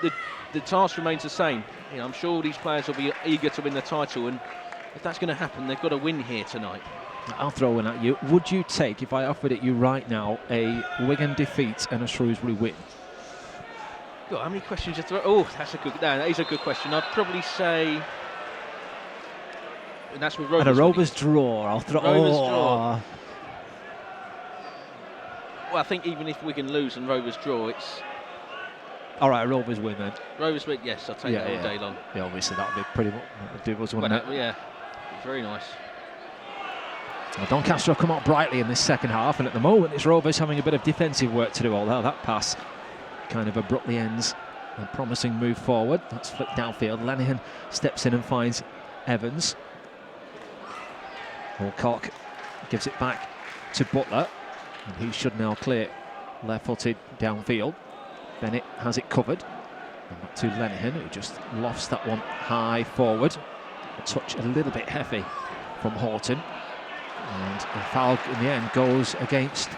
task remains the same. You know, I'm sure these players will be eager to win the title, and if that's going to happen, they've got to win here tonight. I'll throw one at you. Would you take, if I offered it you right now, a Wigan defeat and a Shrewsbury win? God, how many questions you throw? Oh, that is a good question. I'd probably say. And that's with Rovers. And a Rovers draw. I'll throw. Rovers draw. Well, I think even if we can lose and Rovers draw, it's. All right, a Rovers win then. Rovers win, yes, I'll take that all day long. Yeah, obviously that would be pretty much doable, wouldn't it? Yeah, very nice. Well, Doncaster have come out brightly in this second half, and at the moment it's Rovers having a bit of defensive work to do, although that pass kind of abruptly ends a promising move forward. That's flicked downfield. Lenihan steps in and finds Evans. Alcock gives it back to Butler, and he should now clear left-footed downfield. Bennett has it covered, and back to Lenihan, who just lofts that one high forward. A touch a little bit heavy from Horton, and the foul in the end goes against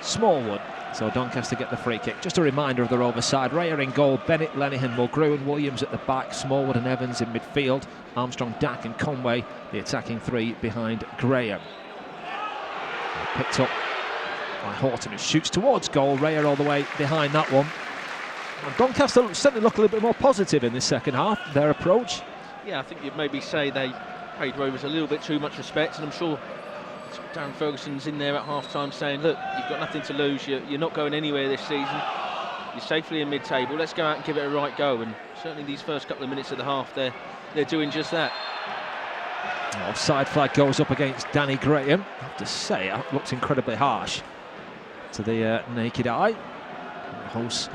Smallwood. So Doncaster get the free kick. Just a reminder of the Rovers side. Raya in goal, Bennett, Lenihan, Mulgrew and Williams at the back, Smallwood and Evans in midfield, Armstrong, Dack and Conway, the attacking three behind Graham. Picked up by Horton, who shoots towards goal. Raya all the way behind that one. And Doncaster certainly look a little bit more positive in this second half, their approach. Yeah, I think you'd maybe say they paid Rovers a little bit too much respect, and I'm sure Darren Ferguson's in there at half-time saying, look, you've got nothing to lose, you're not going anywhere this season, you're safely in mid-table, let's go out and give it a right go. And certainly these first couple of minutes of the half, they're doing just that. Offside flag goes up against Danny Graham. I have to say, that looks incredibly harsh to the naked eye. The hosts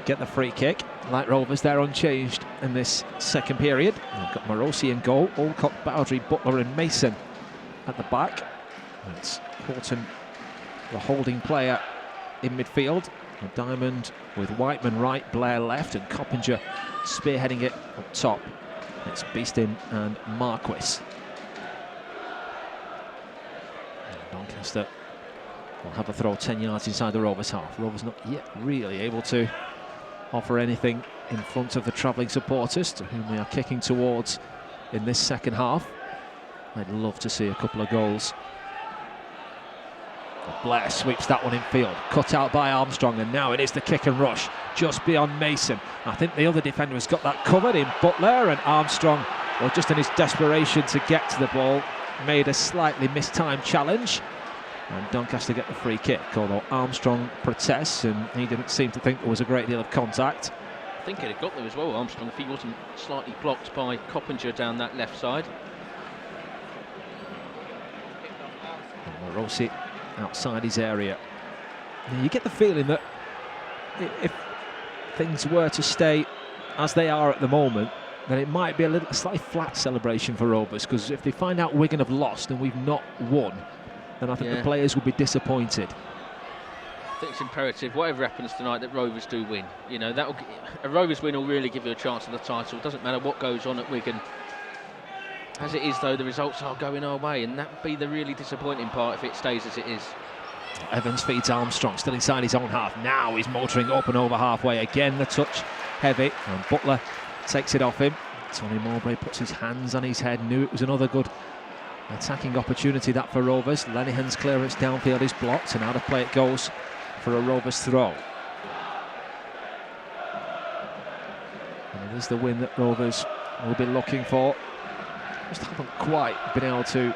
get the free kick. Like Rovers, they're unchanged in this second period. They've got Morosi in goal, Alcock, Bowdry, Butler and Mason at the back. It's Horton, the holding player in midfield. Diamond with Whiteman right, Blair left, and Coppinger spearheading it up top. It's Beeston and Marquis. Doncaster will have a throw 10 yards inside the Rovers half. Rovers not yet really able to offer anything in front of the travelling supporters, to whom they are kicking towards in this second half. I'd love to see a couple of goals. Blair sweeps that one in field, cut out by Armstrong, and now it is the kick and rush just beyond Mason. I think the other defender has got that covered in Butler, and Armstrong, well, just in his desperation to get to the ball, made a slightly mistimed challenge, and Doncaster get the free kick, although Armstrong protests and he didn't seem to think there was a great deal of contact. I think he'd have got there as well, Armstrong, if he wasn't slightly blocked by Coppinger down that left side. And Rossi outside his area. Now you get the feeling that if things were to stay as they are at the moment, then it might be a slightly flat celebration for Rovers, because if they find out Wigan have lost and we've not won, then I think the players will be disappointed. I think it's imperative, whatever happens tonight, that Rovers do win. You know, a Rovers win will really give you a chance at the title. It doesn't matter what goes on at Wigan. As it is, though, the results are going our way, and that would be the really disappointing part if it stays as it is. Evans feeds Armstrong, still inside his own half. Now he's motoring up and over halfway. Again, the touch heavy, and Butler takes it off him. Tony Mowbray puts his hands on his head, knew it was another good attacking opportunity that for Rovers. Lenihan's clearance downfield is blocked, and out of play it goes for a Rovers throw. And it is the win that Rovers will be looking for. Just haven't quite been able to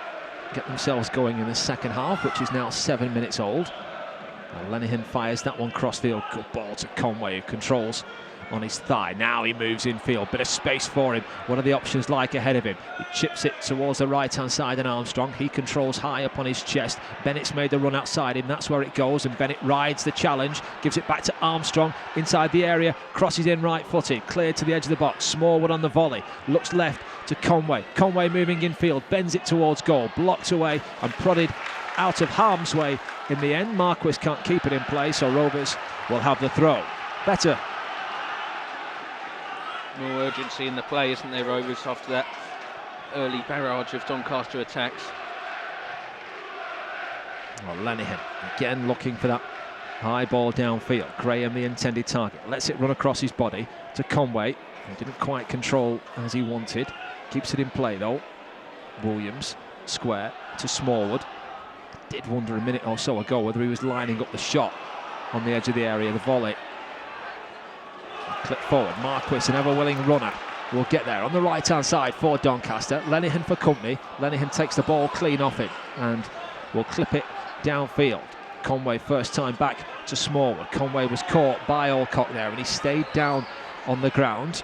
get themselves going in the second half, which is now 7 minutes old. Lenihan fires that one crossfield. Good ball to Conway, who controls on his thigh. Now he moves infield, bit of space for him. What are the options like ahead of him? He chips it towards the right-hand side, and Armstrong, he controls high up on his chest. Bennett's made the run outside him, that's where it goes, and Bennett rides the challenge, gives it back to Armstrong inside the area, crosses in right-footed, cleared to the edge of the box. Smallwood on the volley, looks left to Conway. Conway moving infield, bends it towards goal, blocked away and prodded out of harm's way in the end. Marquis can't keep it in play, so Rovers will have the throw. Better. More urgency in the play, isn't there, Rovers, after that early barrage of Doncaster attacks. Well, Lenihan again looking for that high ball downfield. Graham, the intended target, lets it run across his body to Conway. He didn't quite control as he wanted. Keeps it in play though. Williams, square to Smallwood. Did wonder a minute or so ago whether he was lining up the shot on the edge of the area, the volley. Clip forward, Marquis, an ever-willing runner, will get there on the right-hand side for Doncaster. Lenihan for company. Lenihan takes the ball clean off him and will clip it downfield. Conway first time back to Smallwood. Conway was caught by Alcock there and he stayed down on the ground.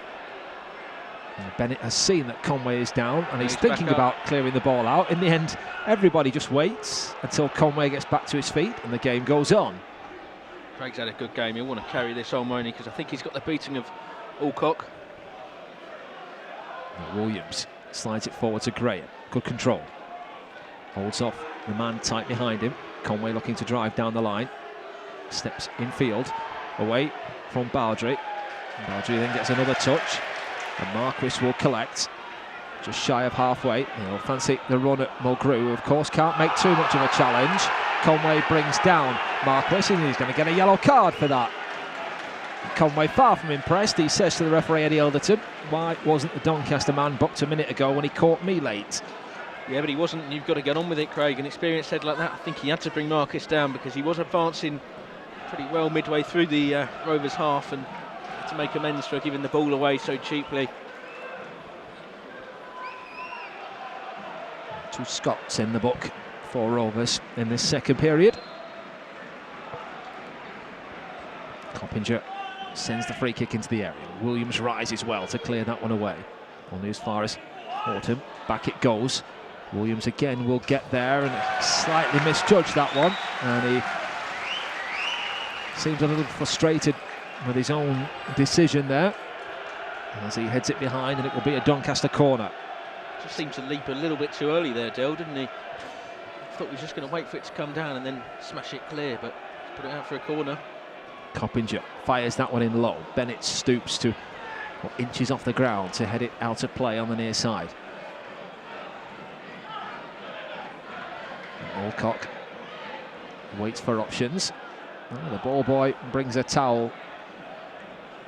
And Bennett has seen that Conway is down and he's thinking about clearing the ball out. In the end, everybody just waits until Conway gets back to his feet and the game goes on. Craig's had a good game. He'll want to carry this on, won't he? Because I think he's got the beating of Alcock. Williams slides it forward to Graham. Good control. Holds off the man tight behind him. Conway looking to drive down the line. Steps infield, away from Baldry. Baldry then gets another touch. And Marquis will collect. Just shy of halfway. He'll fancy the run at Mulgrew, who of course can't make too much of a challenge. Conway brings down Marquis and he's going to get a yellow card for that. Conway far from impressed. He says to the referee Eddie Elderton, why wasn't the Doncaster man booked a minute ago when he caught me late? Yeah, but he wasn't, and you've got to get on with it, Craig. An experienced head like that, I think he had to bring Marquis down because he was advancing pretty well midway through the Rovers half and had to make amends for giving the ball away so cheaply. Two Scots in the book for Rovers in this second period. Coppinger sends the free kick into the area. Williams rises well to clear that one away. Only as far as Horton. Back it goes. Williams again will get there and slightly misjudged that one. And he seems a little frustrated with his own decision there as he heads it behind, and it will be a Doncaster corner. Just seemed to leap a little bit too early there, Dale, didn't he? thought he was just going to wait for it to come down and then smash it clear, but put it out for a corner. Coppinger fires that one in low. Bennett stoops to inches off the ground to head it out of play on the near side. Alcock waits for options. Oh, the ball boy brings a towel.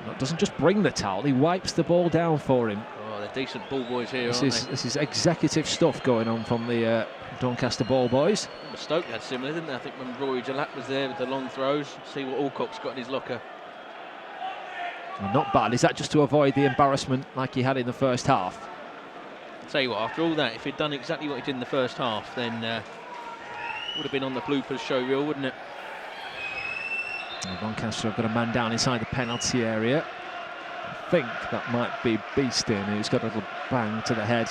No, doesn't just bring the towel, he wipes the ball down for him. Oh, they're decent ball boys here, aren't they? This is executive stuff going on from the Doncaster ball boys. Stoke had similar, didn't they? I think when Rory Jalap was there with the long throws. See what Alcock's got in his locker. Well, not bad. Is that just to avoid the embarrassment like he had in the first half? I'll tell you what, after all that, if he'd done exactly what he did in the first half, then would have been on the bloopers show reel, wouldn't it? Well, Doncaster have got a man down inside the penalty area. I think that might be Beeston, who's got a little bang to the head.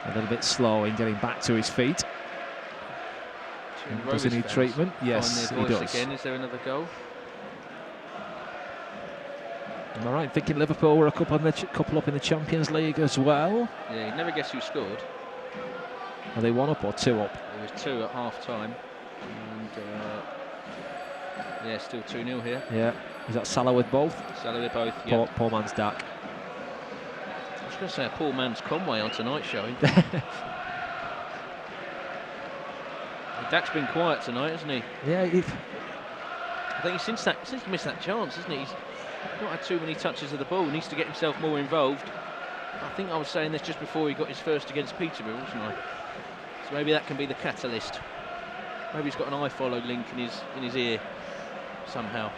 A little bit slow in getting back to his feet. Does he need treatment? Yes, he does. Again. Is there another goal? Am I right in thinking Liverpool were a couple up in the Champions League as well? Yeah, you'd never guess who scored. Are they 1 up or 2 up? It was 2 at half time. And yeah, still 2-0 here. Yeah. Is that Salah with both? Salah with both, yeah. Poor man's Dak. I was going to say a poor man's Conway on tonight's showing. Dak's been quiet tonight, hasn't he? Yeah, I think since he missed that chance, hasn't he? He's not had too many touches of the ball. He needs to get himself more involved. I think I was saying this just before he got his first against Peterborough, wasn't I? So maybe that can be the catalyst. Maybe he's got an eye-follow link in his ear somehow.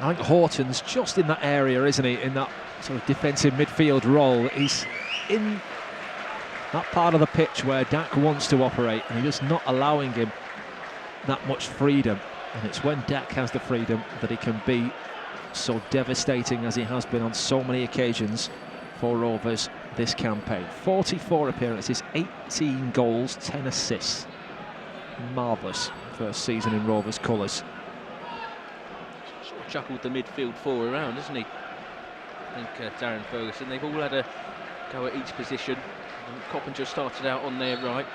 I think Horton's just in that area, isn't he? In that sort of defensive midfield role. He's in that part of the pitch where Dak wants to operate, and he's just not allowing him that much freedom. And it's when Dak has the freedom that he can be so devastating as he has been on so many occasions for Rovers this campaign. 44 appearances, 18 goals, 10 assists. Marvellous first season in Rovers colours. Sort of chuckled the midfield 4 around, hasn't he? I think Darren Ferguson, they've all had a go at each position. Coppinger started out on their right.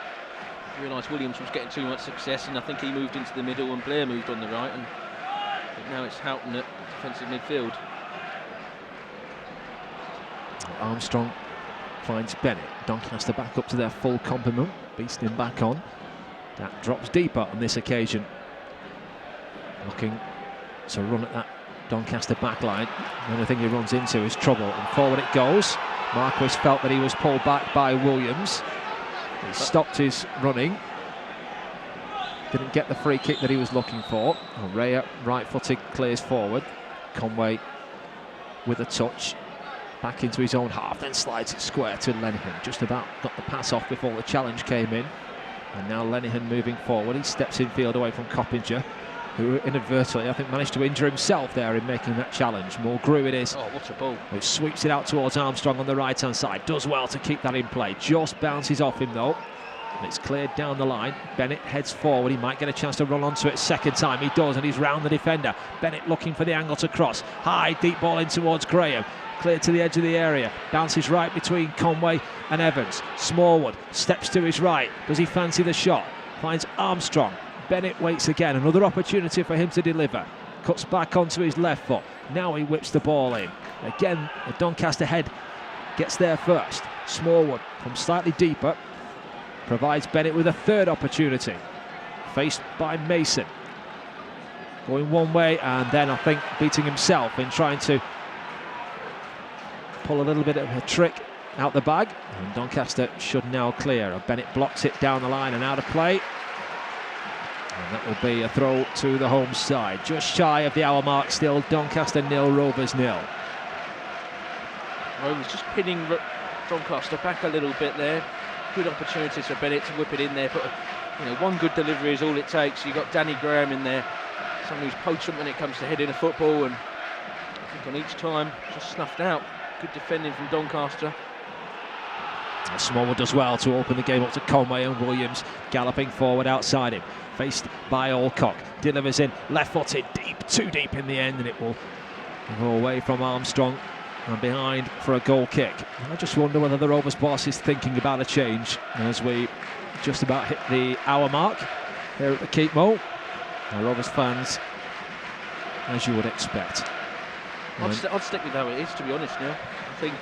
Realised Williams was getting too much success, and I think he moved into the middle and Blair moved on the right, and I think now it's Houghton at defensive midfield. Armstrong finds Bennett. Doncaster back up to their full complement. Beeston back on. That drops deeper on this occasion. Looking to run at that Doncaster back line. The only thing he runs into is trouble, and forward it goes. Marquis felt that he was pulled back by Williams. He stopped his running. Didn't get the free kick that he was looking for. Raya, right-footed, clears forward. Conway with a touch. Back into his own half, then slides it square to Lenihan. Just about got the pass off before the challenge came in. And now Lenihan moving forward. He steps in field away from Coppinger, who inadvertently, I think, managed to injure himself there in making that challenge. Mulgrew it is. Oh, what a ball. Who sweeps it out towards Armstrong on the right-hand side. Does well to keep that in play. Just bounces off him, though. And it's cleared down the line. Bennett heads forward. He might get a chance to run onto it second time. He does, and he's round the defender. Bennett looking for the angle to cross. High, deep ball in towards Graham. Cleared to the edge of the area. Bounces right between Conway and Evans. Smallwood steps to his right. Does he fancy the shot? Finds Armstrong. Bennett waits again. Another opportunity for him to deliver. Cuts back onto his left foot. Now he whips the ball in. Again, the Doncaster head gets there first. Smallwood from slightly deeper provides Bennett with a third opportunity. Faced by Mason. Going one way, and then I think beating himself in trying to pull a little bit of a trick out the bag. And Doncaster should now clear. Bennett blocks it down the line and out of play. And that will be a throw to the home side. Just shy of the hour mark still. Doncaster 0, Rovers 0. Rovers just pinning Doncaster back a little bit there. Good opportunities for Bennett to whip it in there. But one good delivery is all it takes. You've got Danny Graham in there. Someone who's potent when it comes to heading a football. And I think on each time, just snuffed out. Good defending from Doncaster. Smallwood does well to open the game up to Conway, and Williams galloping forward outside him. Faced by Alcock. Delivers in, left-footed, deep, too deep in the end, and it will go away from Armstrong and behind for a goal kick. I just wonder whether the Rovers boss is thinking about a change as we just about hit the hour mark. here at the Keep Mo. Rovers fans, as you would expect. I'd stick with how it is, to be honest, Neil. I think,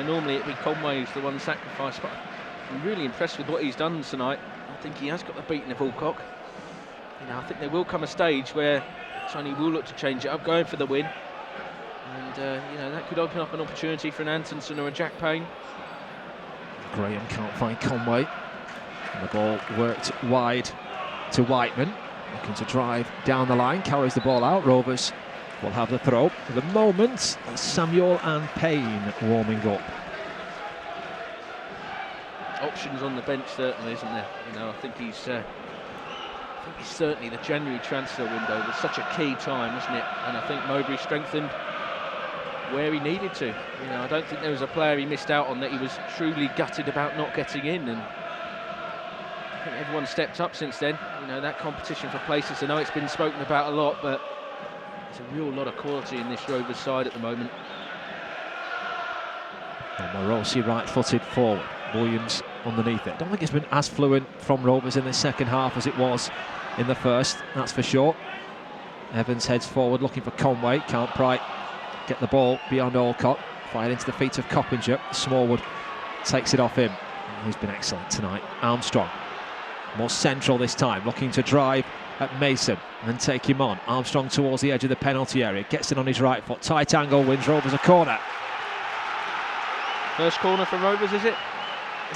normally it'd be Conway who's the one sacrificed, but I'm really impressed with what he's done tonight. I think he has got the beating of Alcock. I think there will come a stage where Tony will look to change it up, going for the win. And, that could open up an opportunity for an Antonsen or a Jack Payne. Graham can't find Conway. And the ball worked wide to Whiteman. Looking to drive down the line, carries the ball out. Rovers will have the throw. For the moment, Samuel and Payne warming up. Options on the bench, certainly, isn't there? I think he's certainly the January transfer window was such a key time, wasn't it? And I think Mowbray strengthened where he needed to. I don't think there was a player he missed out on that he was truly gutted about not getting in. And I think everyone stepped up since then. That competition for places, I know it's been spoken about a lot, but there's a real lot of quality in this Rovers side at the moment. And Morosi right-footed forward. Williams underneath it. Don't think it's been as fluent from Rovers in the second half as it was in the first, that's for sure. Evans heads forward looking for Conway. Can't quite get the ball beyond Alcock. Fired into the feet of Coppinger. Smallwood takes it off him. He's been excellent tonight. Armstrong, more central this time, looking to drive at Mason and take him on. Armstrong towards the edge of the penalty area. Gets it on his right foot. Tight angle, wins Rovers a corner. First corner for Rovers, is it?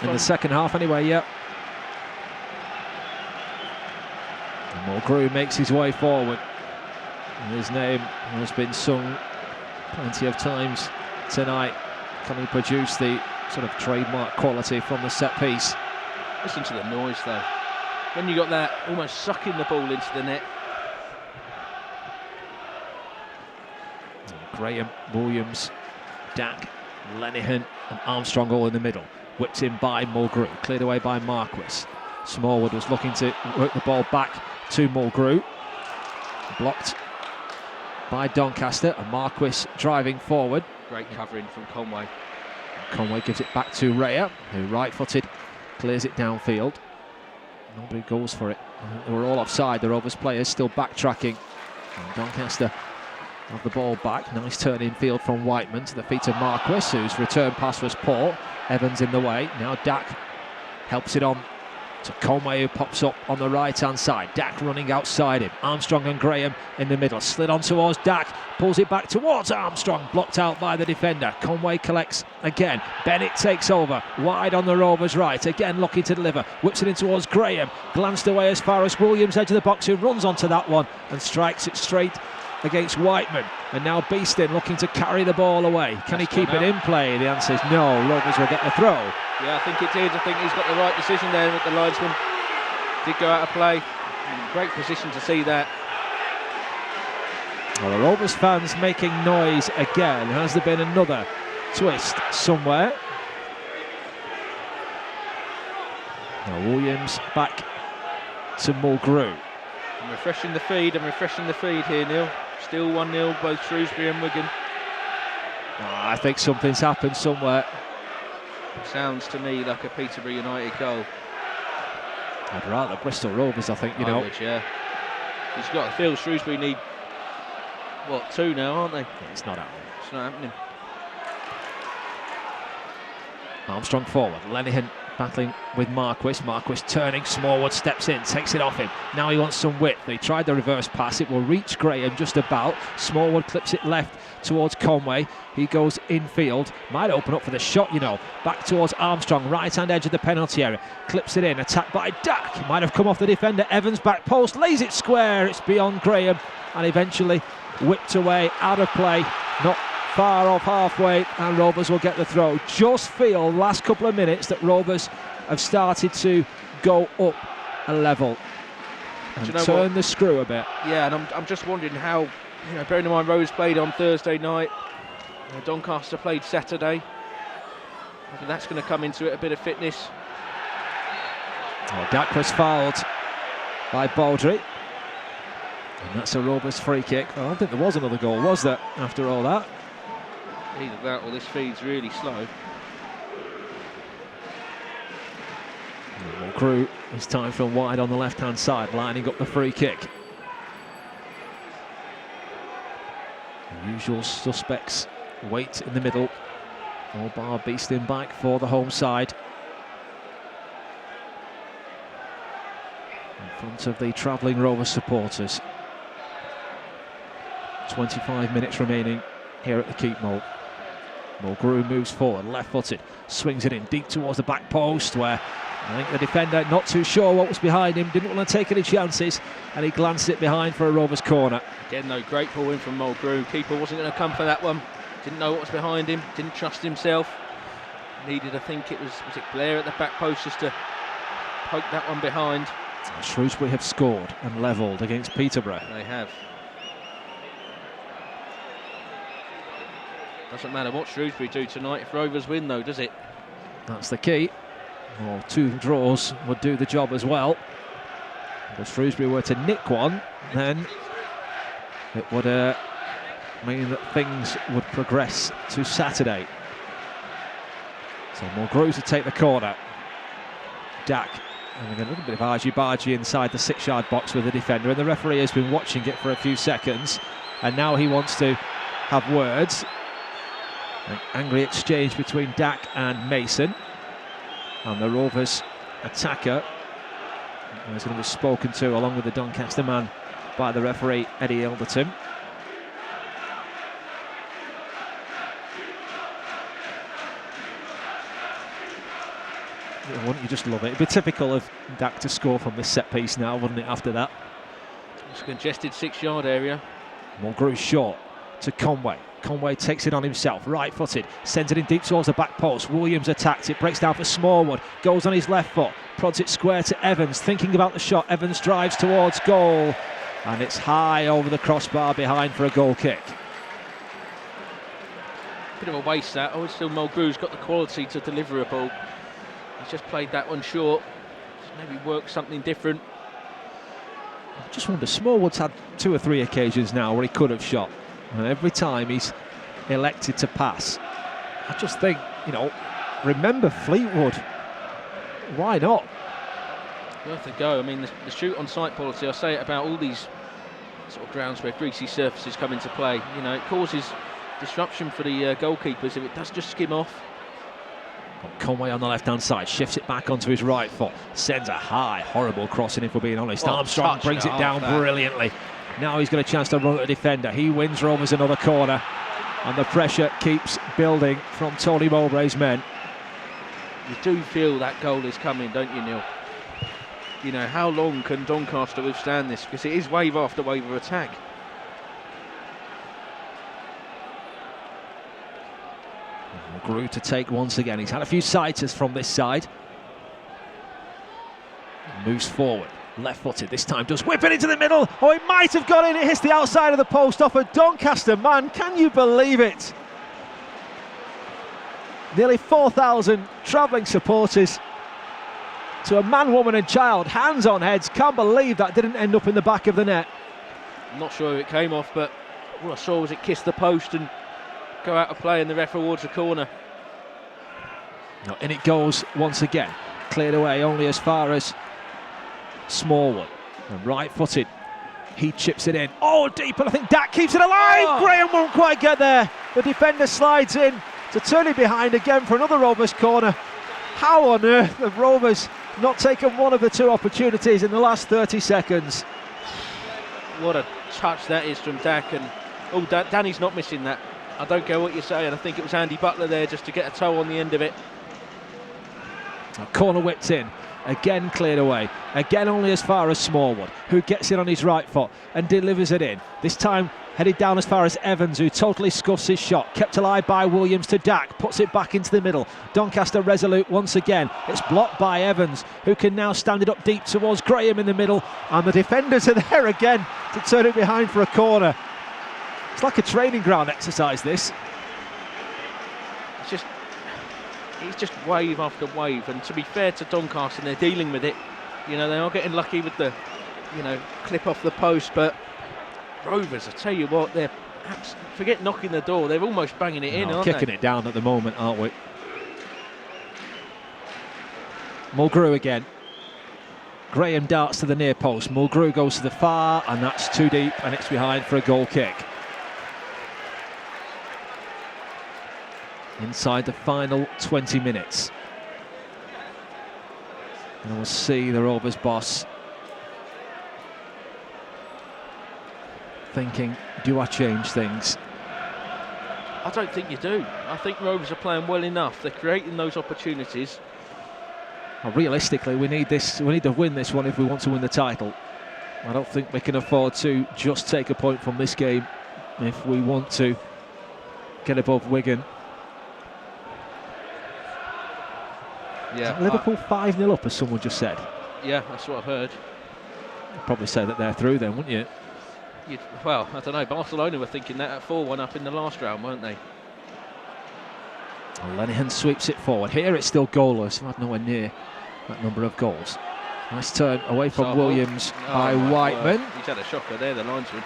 In the second half anyway, yeah. And Mulgrew makes his way forward. And his name has been sung plenty of times tonight. Can he produce the sort of trademark quality from the set piece? Listen to the noise though. When you got that almost sucking the ball into the net. Graham, Williams, Dack, Lenihan and Armstrong all in the middle. Whipped in by Mulgrew, cleared away by Marquis. Smallwood was looking to work the ball back to Mulgrew. Blocked by Doncaster, and Marquis driving forward. Great covering from Conway. Conway gives it back to Raya, who right-footed clears it downfield. Nobody goes for it. They were all offside, the Rovers players still backtracking. And Doncaster have the ball back. Nice turn in field from Whiteman to the feet of Marquis, whose return pass was poor. Evans in the way. Now Dack helps it on to Conway, who pops up on the right-hand side. Dack running outside him. Armstrong and Graham in the middle. Slid on towards Dack. Pulls it back towards Armstrong. Blocked out by the defender. Conway collects again. Bennett takes over. Wide on the Rovers' right. Again looking to deliver. Whips it in towards Graham. Glanced away as far as Williams, edge of the box, who runs onto that one and strikes it straight against Whiteman. And now Beeston looking to carry the ball away. Can he keep it in play? The answer is no. Rovers will get the throw. Yeah, I think it did. I think he's got the right decision there with the linesman. Did go out of play. Great position to see that. Well, the Rovers fans making noise again. Has there been another twist somewhere? Now Williams back to Mulgrew. I'm refreshing the feed here, Neil. Still 1-0, both Shrewsbury and Wigan. I think something's happened somewhere. Sounds to me like a Peterborough United goal. I'd rather Bristol Rovers, I think, you know. Would, yeah. He's got to feel Shrewsbury need, what, 2 now, aren't they? It's not happening. It's not happening. Armstrong forward. Lenihan battling with Marquis. Marquis turning. Smallwood steps in, takes it off him. Now he wants some width. They tried the reverse pass. It will reach Graham just about. Smallwood clips it left towards Conway. He goes infield. Might open up for the shot, you know. Back towards Armstrong. Right-hand edge of the penalty area. Clips it in. Attacked by Dack. He might have come off the defender. Evans back post. Lays it square. It's beyond Graham. And eventually whipped away. Out of play. Not far off halfway, and Rovers will get the throw. Just feel last couple of minutes that Rovers have started to go up a level and turn the screw a bit. Yeah, and I'm just wondering how, bearing in mind Rovers played on Thursday night, Doncaster played Saturday. I think that's going to come into it, a bit of fitness. Oh, Dack was fouled by Baldry. And that's a Rovers free kick. I don't think there was another goal, was there, after all that? Either that or this feed's really slow. Mulgrew, this time from wide on the left-hand side, lining up the free kick. The usual suspects wait in the middle. All bar beasting back for the home side. In front of the travelling Rovers supporters. 25 minutes remaining here at the Keepmoat. Mulgrew moves forward, left-footed, swings it in deep towards the back post, where I think the defender, not too sure what was behind him, didn't want to take any chances, and he glanced it behind for a Rovers corner. Again, though, great ball in from Mulgrew. Keeper wasn't going to come for that one. Didn't know what was behind him, didn't trust himself. Needed, I think it was it Blair at the back post just to poke that one behind. Shrewsbury have scored and levelled against Peterborough. They have. Doesn't matter what Shrewsbury do tonight if Rovers win, though, does it? That's the key. Well, 2 draws would do the job as well. If Shrewsbury were to nick one, then it would mean that things would progress to Saturday. So Mulgrew to take the corner. Dack having a little bit of argy-bargy inside the 6-yard box with the defender, and the referee has been watching it for a few seconds, and now he wants to have words. An angry exchange between Dack and Mason, and the Rovers attacker is going to be spoken to along with the Doncaster man by the referee Eddie Elderton. Wouldn't you just love it? It'd be typical of Dack to score from this set piece now, wouldn't it, after that? It's a congested 6-yard area. Mulgrew short to Conway. Conway takes it on himself, right-footed, sends it in deep towards the back post. Williams attacks it, breaks down for Smallwood, goes on his left foot, prods it square to Evans, thinking about the shot. Evans drives towards goal, and it's high over the crossbar behind for a goal kick. Bit of a waste that. Oh, still Mulgrew's got the quality to deliver a ball. He's just played that one short. Maybe work something different. I just wonder, Smallwood's had 2 or 3 occasions now where he could have shot, and every time he's elected to pass. I just think, you know, remember Fleetwood. Why not? Worth a go. I mean, the shoot on sight policy, I say it about all these sort of grounds where greasy surfaces come into play. You know, it causes disruption for the goalkeepers if it does just skim off. Conway on the left-hand side, shifts it back onto his right foot, sends a high, horrible crossing, if we're being honest. Armstrong brings it down brilliantly. Now he's got a chance to run at the defender. He wins Rovers another corner, and the pressure keeps building from Tony Mowbray's men. You do feel that goal is coming, don't you, Neil? You know, how long can Doncaster withstand this? Because it is wave after wave of attack. Mulgrew to take once again. He's had a few sighters from this side. Moves forward, left-footed this time, does whip it into the middle. Oh, it might have got in. It hits the outside of the post off a Doncaster man. Can you believe it? Nearly 4,000 travelling supporters to a man, woman and child, hands on heads. Can't believe that didn't end up in the back of the net. I'm not sure if it came off, but all I saw was it kiss the post and go out of play, and the ref awards a corner. Now in it goes once again, cleared away only as far as Smallwood, and right-footed, he chips it in. Oh, deep, and I think Dack keeps it alive. Oh. Graham won't quite get there. The defender slides in to turn it behind again for another Rovers corner. How on earth have Rovers not taken one of the 2 opportunities in the last 30 seconds? What a touch that is from Dack, and oh, Danny's not missing that. I don't care what you're saying. I think it was Andy Butler there just to get a toe on the end of it. A corner whipped in, again cleared away, again only as far as Smallwood, who gets it on his right foot and delivers it in. This time headed down as far as Evans, who totally scuffs his shot. Kept alive by Williams to Dack, puts it back into the middle. Doncaster resolute once again. It's blocked by Evans, who can now stand it up deep towards Graham in the middle, and the defenders are there again to turn it behind for a corner. It's like a training ground exercise, this. It's just wave after wave, and to be fair to Doncaster, they're dealing with it. You know, they are getting lucky with the, you know, clip off the post, but Rovers, I tell you what, they're forget knocking the door, they're almost banging it in, aren't they? Kicking it down at the moment, aren't we? Mulgrew again. Graham darts to the near post. Mulgrew goes to the far, and that's too deep, and it's behind for a goal kick. Inside the final 20 minutes. And we'll see the Rovers boss thinking, do I change things? I don't think you do. I think Rovers are playing well enough. They're creating those opportunities. Well, realistically, we need this. We need to win this one if we want to win the title. I don't think we can afford to just take a point from this game if we want to get above Wigan. Yeah, Liverpool 5-0 up, as someone just said. Yeah, that's what I've heard. You'd probably say that they're through then, wouldn't you? Well, I don't know. Barcelona were thinking that at 4-1 up in the last round, weren't they? Well, Lenihan sweeps it forward. Here it's still goalless. We've had nowhere near that number of goals. Nice turn away from Sarvo. Williams by Whiteman. He's had a shocker there, the linesman.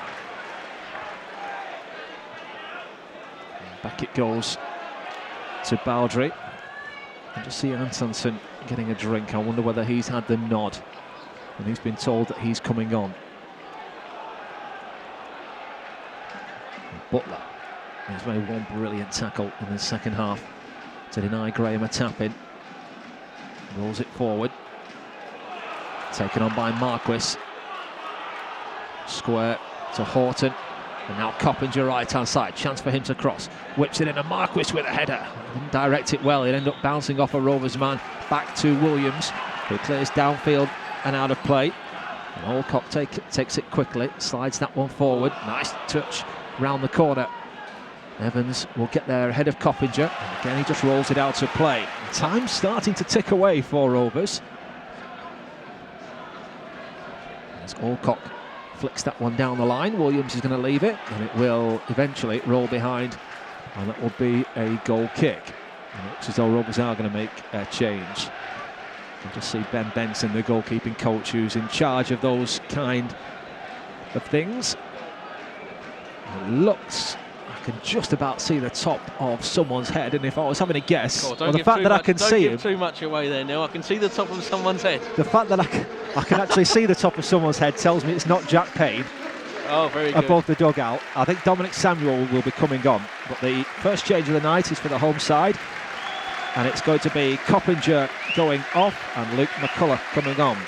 Back it goes to Baldry. And to see Antonsen getting a drink. I wonder whether he's had the nod and he's been told that he's coming on. Butler has made one brilliant tackle in the second half to deny Graham a tap-in. Rolls it forward. Taken on by Marquis. Square to Horton. And now Coppinger right-hand side. Chance for him to cross. Whips it in, and Marquis with a header. Didn't direct it well. It ended up bouncing off a Rovers man. Back to Williams, who clears downfield and out of play. And Alcock takes it quickly. Slides that one forward. Nice touch round the corner. Evans will get there ahead of Coppinger. And again, he just rolls it out to play. Time's starting to tick away for Rovers. As Alcock flicks that one down the line, Williams is going to leave it, and it will eventually roll behind, and that will be a goal kick. And it looks as though Rovers are going to make a change. You can just see Ben Benson, the goalkeeping coach, who's in charge of those kind of things. It looks, I can just about see the top of someone's head, and if I was having a guess, well, the fact that I can see him, don't give too much away there, Neil. I can see the top of someone's head. The fact that I can actually see the top of someone's head tells me it's not Jack Payne. Oh, very good. Above the dugout. I think Dominic Samuel will be coming on, but the first change of the night is for the home side, and it's going to be Coppinger going off and Luke McCullough coming on.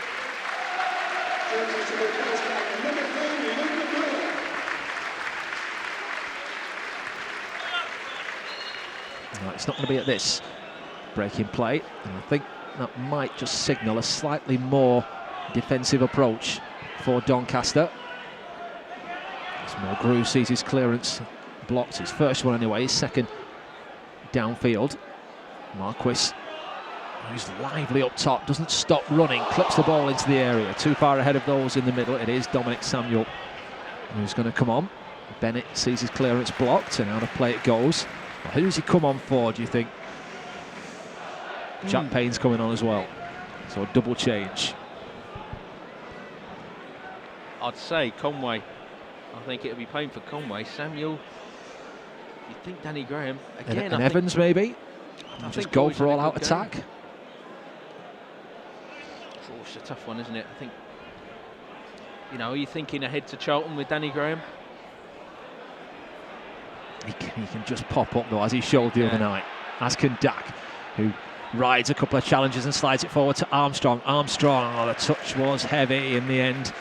No, it's not going to be at this breaking play, and I think that might just signal a slightly more defensive approach for Doncaster. As Mulgrew sees his clearance blocked, his first one anyway, his second downfield. Marquis, who's lively up top, doesn't stop running, clips the ball into the area, too far ahead of those in the middle. It is Dominic Samuel who's going to come on. Bennett sees his clearance blocked, and out of play it goes. Well, who does he come on for, do you think? Jack Payne's coming on as well, so a double change. I'd say Conway. I think it'll be Payne for Conway. Samuel, you think Danny Graham again? And Evans maybe? Just go for all-out attack. Oh, it's a tough one, isn't it? I think, you know, are you thinking ahead to Charlton with Danny Graham? He can just pop up though, as he showed the other night. As can Dak, who rides a couple of challenges and slides it forward to Armstrong. Armstrong, oh, the touch was heavy in the end.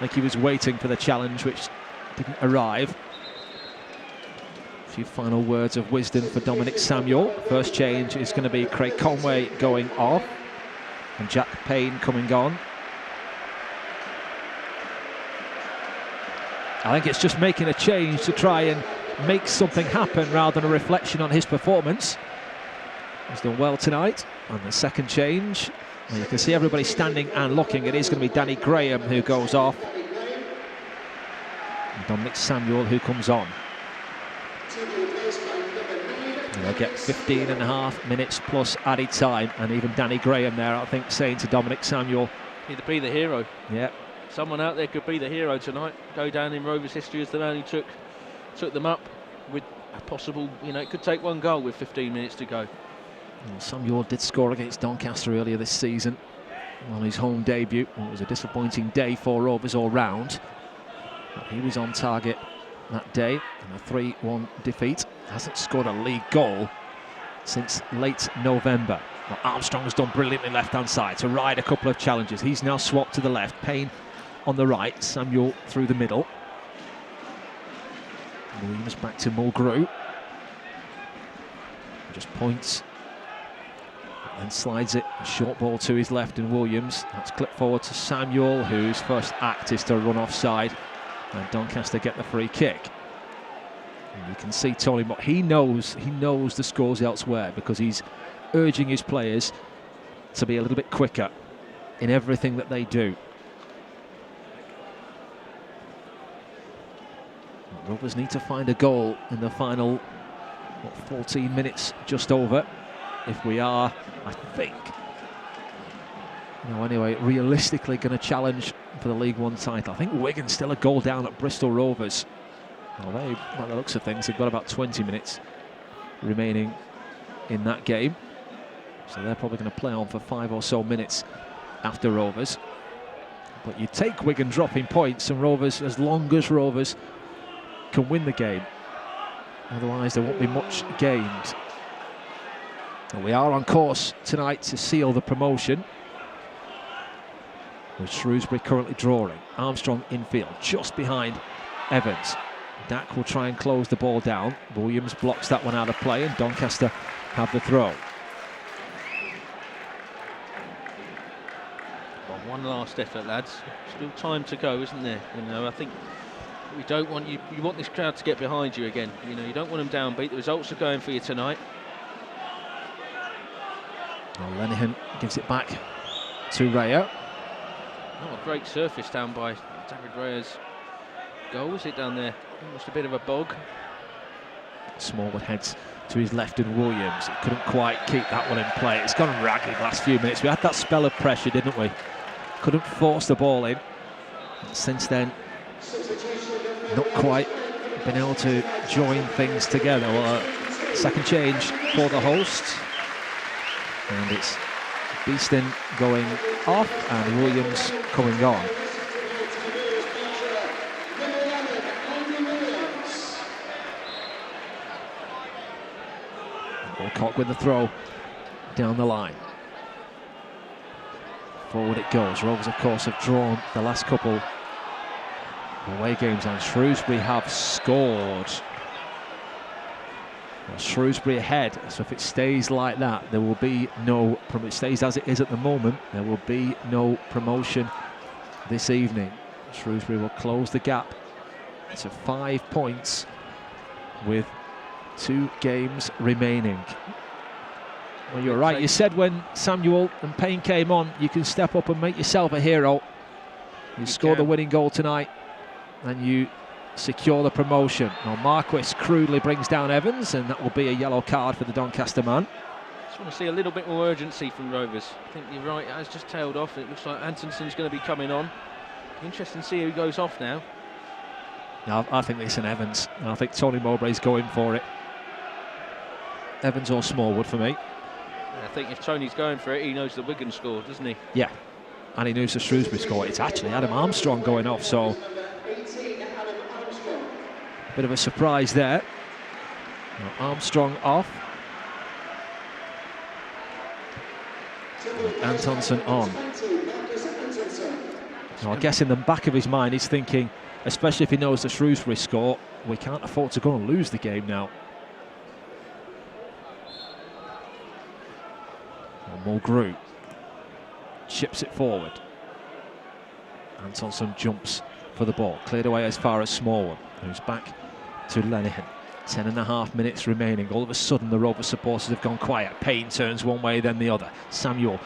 Like he was waiting for the challenge, which didn't arrive. A few final words of wisdom for Dominic Samuel. First change is going to be Craig Conway going off and Jack Payne coming on. I think it's just making a change to try and make something happen rather than a reflection on his performance. He's done well tonight. And the second change, well, you can see everybody standing and looking. It is going to be Danny Graham who goes off, and Dominic Samuel who comes on. And they'll get 15.5 minutes plus added time, and even Danny Graham there, I think, saying to Dominic Samuel, He'd be the hero. Yeah. Someone out there could be the hero tonight. Go down in Rovers history as the man who took them up with a possible, you know, it could take one goal with 15 minutes to go. Well, Samuel did score against Doncaster earlier this season. on his home debut. It was a disappointing day for Rovers all round. But he was on target that day in a 3-1 defeat. Hasn't scored a league goal since late November. Well, Armstrong's done brilliantly left-hand side to ride a couple of challenges. He's now swapped to the left. Payne on the right. Samuel through the middle. Williams back to Mulgrew. Just points and slides it. A short ball to his left, and Williams. That's clipped forward to Samuel, whose first act is to run offside. And Doncaster get the free kick. And you can see Tony, but he knows the scores elsewhere, because he's urging his players to be a little bit quicker in everything that they do. Rovers need to find a goal in the final 14 minutes, just over, if we are, I think, anyway, realistically going to challenge for the League One title. I think Wigan's still a goal down at Bristol Rovers. Well, by the looks of things, they've got about 20 minutes remaining in that game, so they're probably going to play on for 5 or so minutes after Rovers. But you take Wigan dropping points, and Rovers, as long as Rovers can win the game, otherwise there won't be much gained. And we are on course tonight to seal the promotion, with Shrewsbury currently drawing. Armstrong infield, just behind Evans. Dak will try and close the ball down. Williams blocks that one out of play, and Doncaster have the throw. Well, one last effort, lads. Still time to go, isn't there? I think we don't want you want this crowd to get behind you again. You don't want them downbeat. The results are going for you tonight. Well, Lenihan gives it back to Raya. Oh, a great surface down by David Raya's goal. Was it down there? Almost a bit of a bog. Smallwood heads to his left, and Williams, he couldn't quite keep that one in play. It's gone ragged the last few minutes. We had that spell of pressure, didn't we? Couldn't force the ball in. And since then, not quite been able to join things together. Well, second change for the hosts, and it's Beeston going off and Williams coming on. Alcock with the throw down the line. Forward it goes. Rovers, of course, have drawn the last couple away games, and Shrewsbury have scored. Well, Shrewsbury ahead, so if it stays like that, there will be no, it stays as it is at the moment, there will be no promotion this evening. Shrewsbury will close the gap to 5 points with 2 games remaining. Well, you're right, you said when Samuel and Payne came on, you can step up and make yourself a hero. You score the winning goal tonight, and you secure the promotion. Now Marquis crudely brings down Evans, and that will be a yellow card for the Doncaster man. Just want to see a little bit more urgency from Rovers. I think you're right, it has just tailed off. It looks like Antonson's going to be coming on. Interesting to see who goes off now. No, I think it's an Evans. I think Tony Mowbray's going for it. Evans or Smallwood for me. I think if Tony's going for it, he knows the Wigan scored, doesn't he? Yeah, and he knows the Shrewsbury score. It's actually Adam Armstrong going off, so bit of a surprise there. Now Armstrong off. Antonsen on. Now I guess in the back of his mind he's thinking, especially if he knows the Shrewsbury score, we can't afford to go and lose the game now. Mulgrew chips it forward. Antonsen jumps for the ball, cleared away as far as Smallwood, who's back to Lenihan. 10.5 minutes remaining. All of a sudden the Rovers supporters have gone quiet. Payne turns one way then the other. Samuel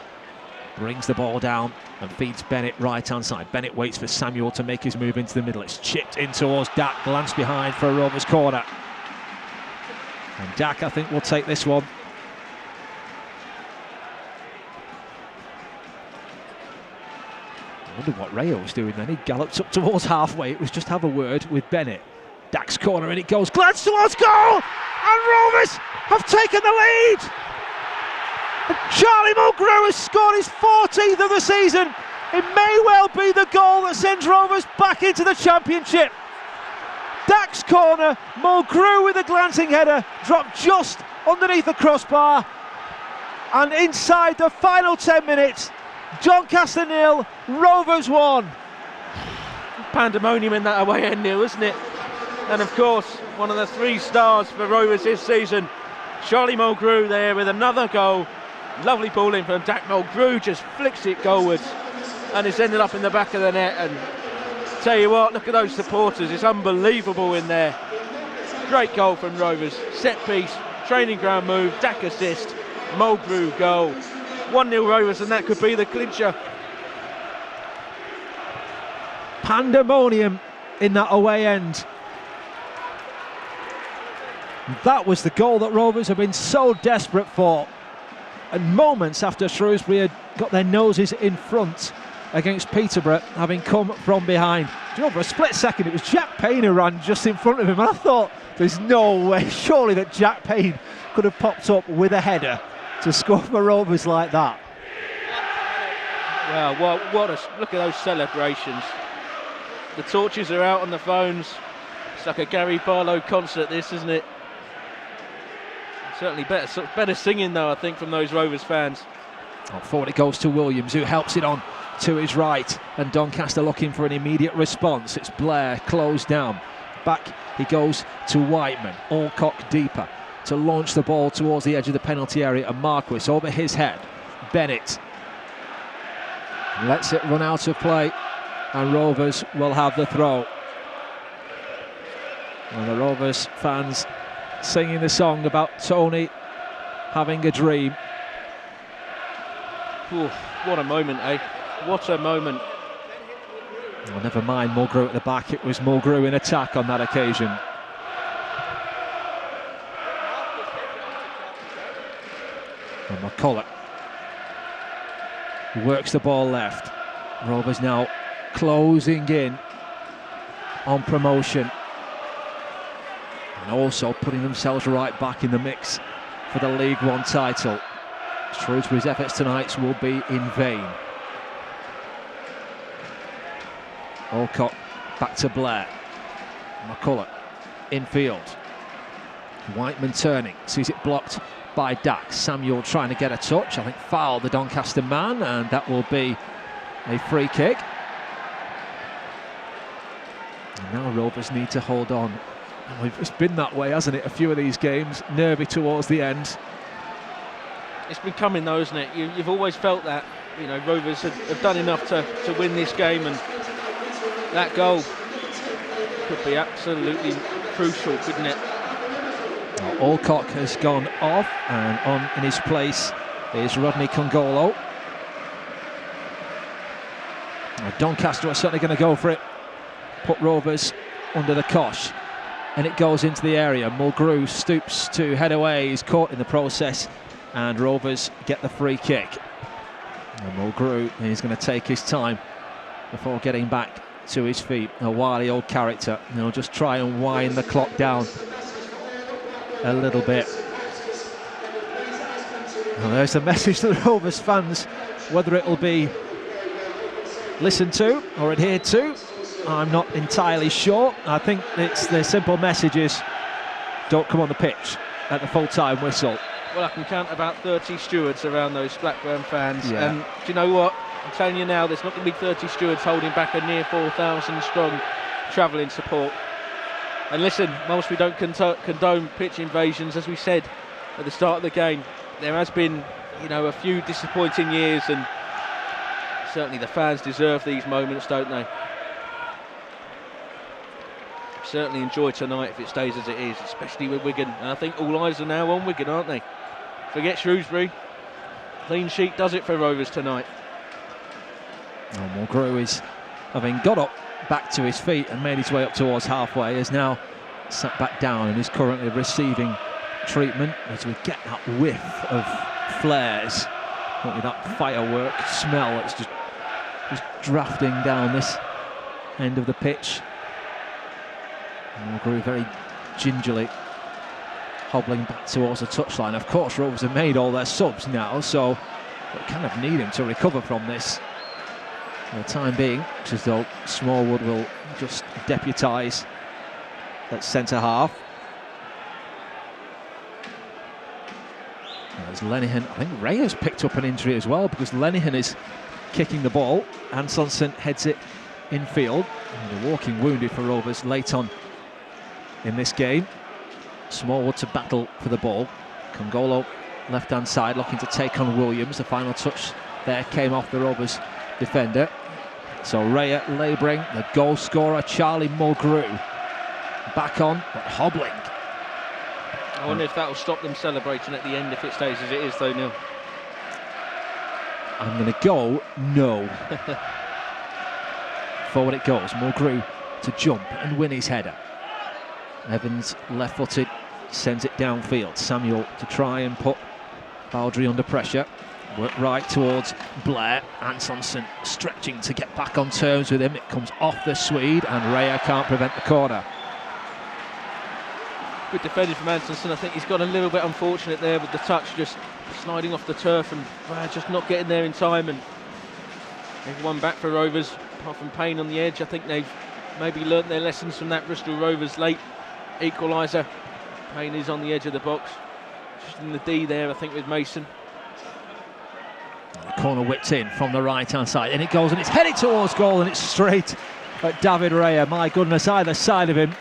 brings the ball down and feeds Bennett right hand side. Bennett waits for Samuel to make his move into the middle. It's chipped in towards Dak, glanced behind for a Rovers corner, and Dak, I think, will take this one. I wonder what Rayo was doing then. He galloped up towards halfway. It was just have a word with Bennett. Dak's corner, and it goes. Glance towards goal! And Rovers have taken the lead! Charlie Mulgrew has scored his 14th of the season. It may well be the goal that sends Rovers back into the Championship. Dack's corner, Mulgrew with a glancing header, dropped just underneath the crossbar. And inside the final 10 minutes, Doncaster 0, Rovers 1. Pandemonium in that away end, Neil, isn't it? And of course, one of the 3 stars for Rovers this season, Charlie Mulgrew there with another goal. Lovely ball in from Dack. Mulgrew just flicks it goalwards and it's ended up in the back of the net. And tell you what, look at those supporters, it's unbelievable in there. Great goal from Rovers, set piece, training ground move, Dack assist, Mulgrew goal. 1-0 Rovers, and that could be the clincher. Pandemonium in that away end. That was the goal that Rovers have been so desperate for. And moments after Shrewsbury had got their noses in front against Peterborough, having come from behind. Do you know, for a split second it was Jack Payne who ran just in front of him, and I thought there's no way surely that Jack Payne could have popped up with a header to score for Rovers like that. Wow, look at those celebrations. The torches are out on the phones. It's like a Gary Barlow concert, this, isn't it? Certainly better singing though, I think, from those Rovers fans. Forward it goes to Williams, who helps it on to his right, and Doncaster looking for an immediate response. It's Blair closed down. Back he goes to Whiteman. Alcock deeper to launch the ball towards the edge of the penalty area, and Marquis over his head. Bennett lets it run out of play, and Rovers will have the throw. And the Rovers fans singing the song about Tony having a dream. Ooh, what a moment, eh? What a moment. Oh, never mind Mulgrew at the back, it was Mulgrew in attack on that occasion. And McCulloch works the ball left. Rovers now closing in on promotion, and also putting themselves right back in the mix for the League One title. Shrewsbury's efforts tonight will be in vain. Alcock back to Blair. McCulloch infield. Whiteman turning, sees it blocked by Dack. Samuel trying to get a touch, I think fouled the Doncaster man, and that will be a free kick. And now Rovers need to hold on. Oh, it's been that way, hasn't it? A few of these games, nervy towards the end. It's been coming though, isn't it? You've always felt that, you know, Rovers have done enough to win this game, and that goal could be absolutely crucial, couldn't it? Well, Alcock has gone off, and on in his place is Rodney Congolo. Well, Doncaster are certainly going to go for it. Put Rovers under the cosh, and it goes into the area. Mulgrew stoops to head away, he's caught in the process, and Rovers get the free kick. And Mulgrew is going to take his time before getting back to his feet. A wily old character. He'll just try and wind the clock down a little bit. And there's the message to the Rovers fans. Whether it'll be listened to or adhered to, I'm not entirely sure. I think it's the simple message is don't come on the pitch at the full-time whistle. Well, I can count about 30 stewards around those Blackburn fans, yeah. And do you know what? I'm telling you now, there's not going to be 30 stewards holding back a near 4,000 strong travelling support. And listen, whilst we don't condone pitch invasions, as we said at the start of the game, there has been, you know, a few disappointing years, and certainly the fans deserve these moments, don't they? Certainly enjoy tonight if it stays as it is, especially with Wigan. And I think all eyes are now on Wigan, aren't they? Forget Shrewsbury. Clean sheet does it for Rovers tonight. Oh, Mulgrew is, having got up back to his feet and made his way up towards halfway, is now sat back down and is currently receiving treatment as we get that whiff of flares. Look at that firework smell that's just drafting down this end of the pitch. Mulgrew very gingerly hobbling back towards the touchline. Of course, Rovers have made all their subs now, so they kind of need him to recover from this. For the time being, it's as though Smallwood will just deputise at centre half. There's Lenihan. I think Ray has picked up an injury as well, because Lenihan is kicking the ball. Ansonson heads it infield. And a walking wounded for Rovers late on in this game. Smallwood to battle for the ball. Congolo left-hand side looking to take on Williams. The final touch there came off the Rovers defender. So Raya labouring, the goal scorer Charlie Mulgrew back on, but hobbling. I wonder if that will stop them celebrating at the end if it stays as it is, though, Neil. I'm going to go no. Forward it goes. Mulgrew to jump and win his header. Evans left-footed, sends it downfield. Samuel to try and put Baldry under pressure. Work right towards Blair. Ansonson stretching to get back on terms with him. It comes off the Swede, and Raya can't prevent the corner. Good defending from Ansonson. I think he's got a little bit unfortunate there with the touch just sliding off the turf and just not getting there in time. And everyone back for Rovers, apart from Payne on the edge. I think they've maybe learnt their lessons from that Bristol Rovers late equaliser. Payne is on the edge of the box, just in the D there, I think, with Mason. The corner whipped in from the right-hand side, and it goes, and it's headed towards goal, and it's straight at David Raya. My goodness, either side of him,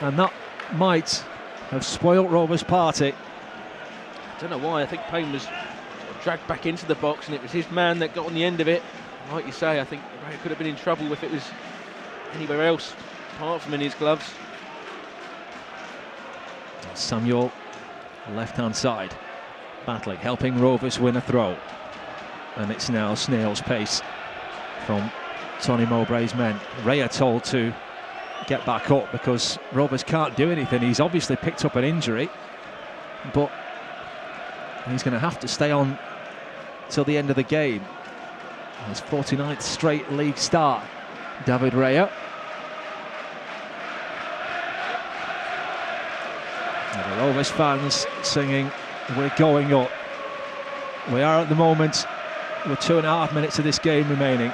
and that might have spoilt Rovers' party. I don't know why. I think Payne was dragged back into the box, and it was his man that got on the end of it. Like you say, I think Raya could have been in trouble if it was anywhere else apart from in his gloves. Samuel, left-hand side, battling, helping Rovers win a throw. And it's now snail's pace from Tony Mowbray's men. Raya told to get back up because Rovers can't do anything. He's obviously picked up an injury, but he's going to have to stay on till the end of the game. His 49th straight league start, David Raya. And the Rovers fans singing, "We're going up." We are at the moment with 2.5 minutes of this game remaining.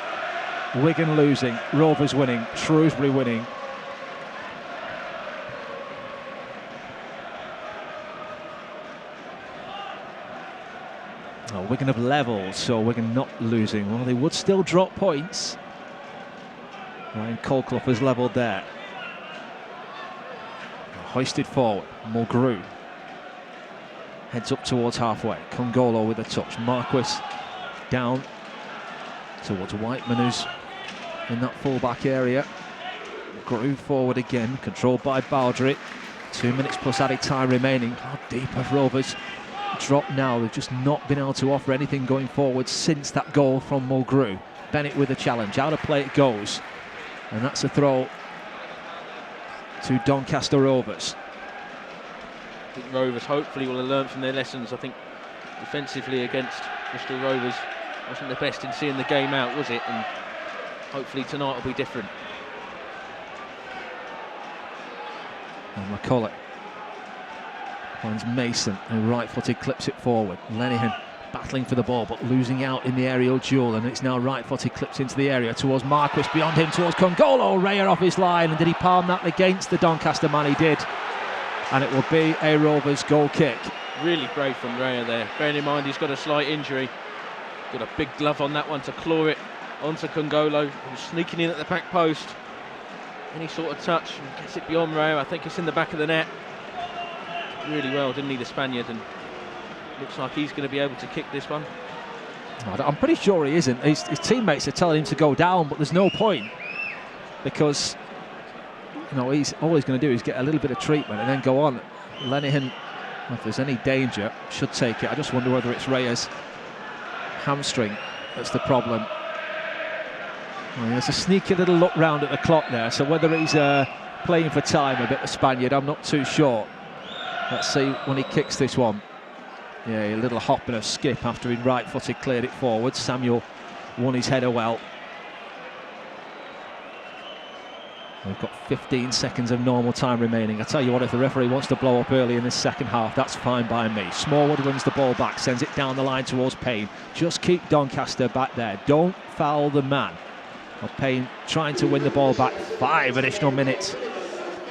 Wigan losing, Rovers winning, Shrewsbury winning. Oh, Wigan have levelled, so Wigan not losing. Well, they would still drop points. Ryan Colclough has levelled there. Hoisted forward, Mulgrew heads up towards halfway. Congolo with a touch. Marquis down towards Whiteman, who's in that full-back area. Grew forward again, controlled by Baldry. 2 minutes plus added time remaining. How deep have Rovers dropped now? They've just not been able to offer anything going forward since that goal from Mulgrew. Bennett with a challenge. Out of play it goes. And that's a throw to Doncaster Rovers. I think Rovers hopefully will have learned from their lessons. I think defensively against Bristol Rovers wasn't the best in seeing the game out, was it? And hopefully tonight will be different. And McCulloch finds Mason, who right-footed clips it forward. Lenihan battling for the ball but losing out in the aerial duel, and it's now right-footed clips into the area towards Marquis, beyond him towards Congolo. Raya off his line, and did he palm that against the Doncaster man? He did, and it will be a Rovers goal kick. Really brave from Raya there, bearing in mind he's got a slight injury. Got a big glove on that one to claw it onto Congolo, who's sneaking in at the back post. Any sort of touch and gets it beyond Raya. I think it's in the back of the net. Really well, didn't he, the Spaniard? And looks like he's going to be able to kick this one. I'm pretty sure he isn't. His teammates are telling him to go down, but there's no point, because he's always going to do is get a little bit of treatment and then go on. Lenihan, if there's any danger, should take it. I just wonder whether it's Raya's hamstring that's the problem. Well, there's a sneaky little look round at the clock there, so whether he's playing for time a bit, the Spaniard, I'm not too sure. Let's see when he kicks this one. Yeah, a little hop and a skip after he right-footed cleared it forward. Samuel won his header well. We've got 15 seconds of normal time remaining. I tell you what, if the referee wants to blow up early in this second half, that's fine by me. Smallwood wins the ball back, sends it down the line towards Payne. Just keep Doncaster back there. Don't foul the man. Well, Payne trying to win the ball back. 5 additional minutes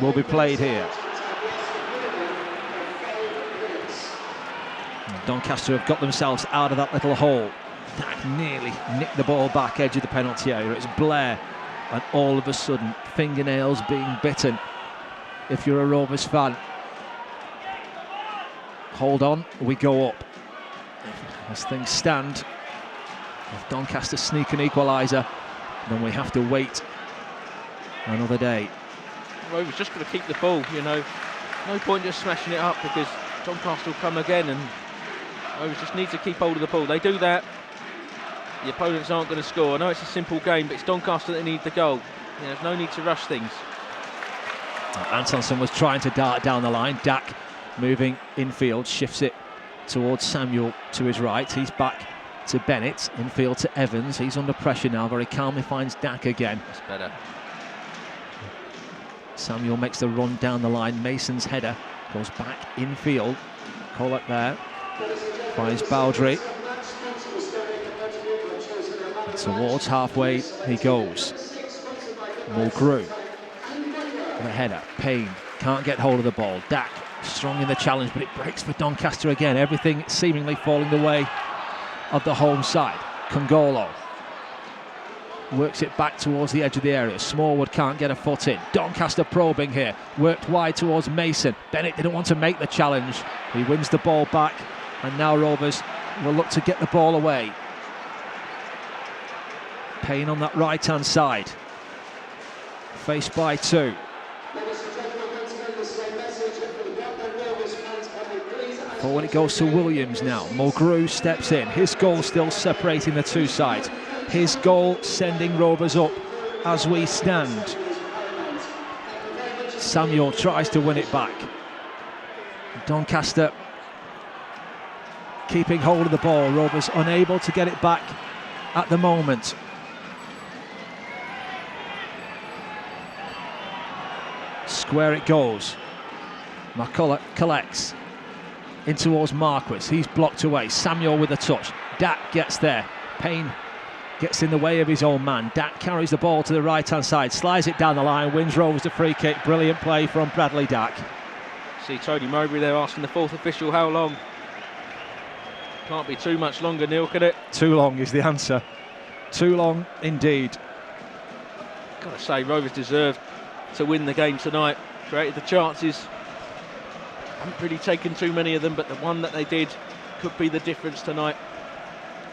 will be played here. Doncaster have got themselves out of that little hole. Dak nearly nicked the ball back, edge of the penalty area. It's Blair, and all of a sudden, fingernails being bitten. If you're a Rovers fan, hold on, we go up. As things stand, if Doncaster sneak an equaliser, then we have to wait another day. Rovers just got to keep the ball, you know. No point just smashing it up, because Doncaster will come again, and Rovers just need to keep hold of the ball. They do that, the opponents aren't going to score. I know it's a simple game, but it's Doncaster that need the goal. You know, there's no need to rush things. Antonsson was trying to dart down the line. Dak moving infield, shifts it towards Samuel to his right. He's back to Bennett, infield to Evans. He's under pressure now, very calmly finds Dak again. That's better. Samuel makes the run down the line. Mason's header goes back infield. Collett there, finds Bowdry. Towards halfway he goes. Mulgrew, the header. Payne can't get hold of the ball. Dak strong in the challenge, but it breaks for Doncaster again. Everything seemingly falling the way of the home side. Congolo works it back towards the edge of the area. Smallwood can't get a foot in. Doncaster probing here. Worked wide towards Mason. Bennett didn't want to make the challenge. He wins the ball back, and now Rovers will look to get the ball away. Payne on that right-hand side. Faced by 2. Forward it goes to Williams now. Mulgrew steps in. His goal still separating the two sides. His goal sending Rovers up as we stand. Samuel tries to win it back. Doncaster keeping hold of the ball. Rovers unable to get it back at the moment. Square it goes. McCulloch collects in towards Marquis. He's blocked away. Samuel with a touch. Dak gets there. Payne gets in the way of his own man. Dak carries the ball to the right-hand side, slides it down the line, wins Rovers the free kick. Brilliant play from Bradley Dak. See Tony Mowbray there asking the fourth official how long. Can't be too much longer, Neil, can it? Too long is the answer. Too long indeed. Got to say, Rovers deserved to win the game tonight. Created the chances. Haven't really taken too many of them, but the one that they did could be the difference tonight.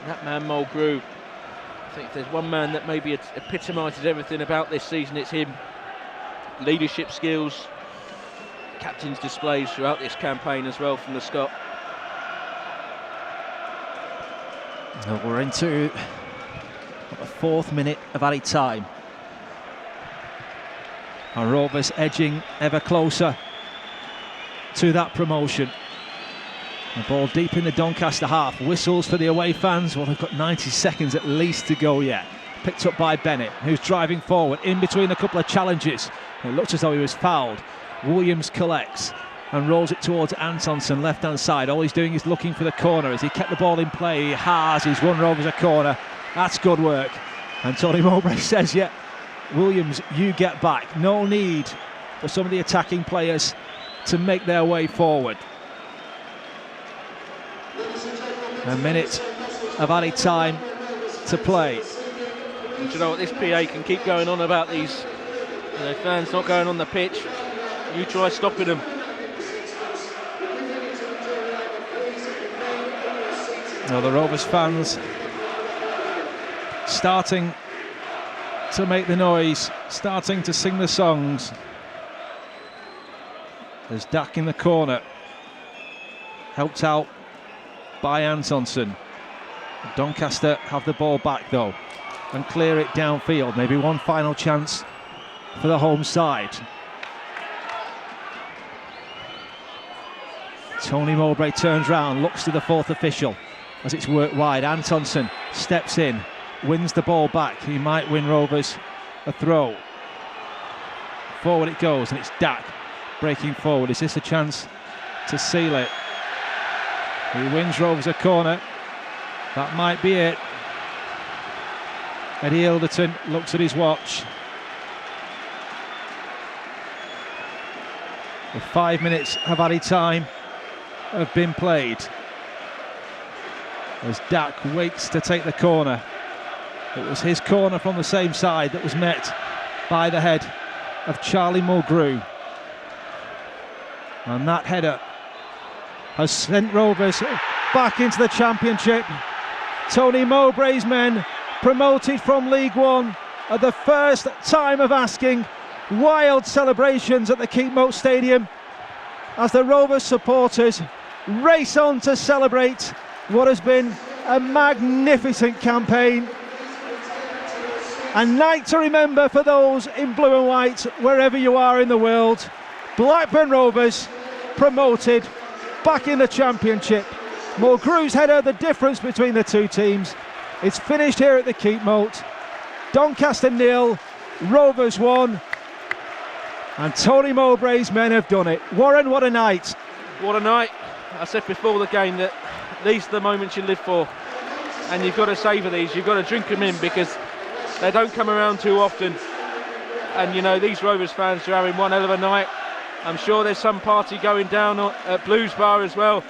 And that man Mulgrew, I think if there's one man that maybe epitomises everything about this season, it's him. Leadership skills, captain's displays throughout this campaign as well from the Scot. We're into the 4th minute of added time. And Rovers edging ever closer to that promotion. The ball deep in the Doncaster half. Whistles for the away fans. Well, they've got 90 seconds at least to go yet. Picked up by Bennett, who's driving forward in between a couple of challenges. It looked as though he was fouled. Williams collects and rolls it towards Antonsson, left-hand side. All he's doing is looking for the corner. As he kept the ball in play, he has. He's won Rovers a corner. That's good work. And Tony Mowbray says, yeah, Williams, you get back. No need for some of the attacking players to make their way forward. A minute of added time to play. And you know what, this PA can keep going on about these fans not going on the pitch. You try stopping them. Now the Rovers fans starting to make the noise, starting to sing the songs. There's Dak in the corner, helped out by Antonsson. Doncaster have the ball back though and clear it downfield. Maybe one final chance for the home side. Tony Mowbray turns round, looks to the 4th official as it's worked wide. Antonsson steps in, wins the ball back. He might win Rovers a throw. Forward it goes, and it's Dak breaking forward. Is this a chance to seal it? He wins Rovers a corner. That might be it. Eddie Ilderton looks at his watch. The 5 minutes of added time have been played as Dak waits to take the corner. It was his corner from the same side that was met by the head of Charlie Mulgrew, and that header has sent Rovers back into the Championship. Tony Mowbray's men promoted from League One at the first time of asking. Wild celebrations at the Keepmoat Stadium as the Rovers supporters race on to celebrate what has been a magnificent campaign. A night to remember for those in blue and white, wherever you are in the world. Blackburn Rovers promoted back in the Championship. Mulgrew's header, the difference between the two teams. It's finished here at the Keepmoat. Doncaster 0, Rovers 1. And Tony Mowbray's men have done it. Warren, what a night. What a night. I said before the game that these are the moments you live for. And you've got to savour these. You've got to drink them in because they don't come around too often. And, you know, these Rovers fans are having one hell of a night. I'm sure there's some party going down at Blues Bar as well.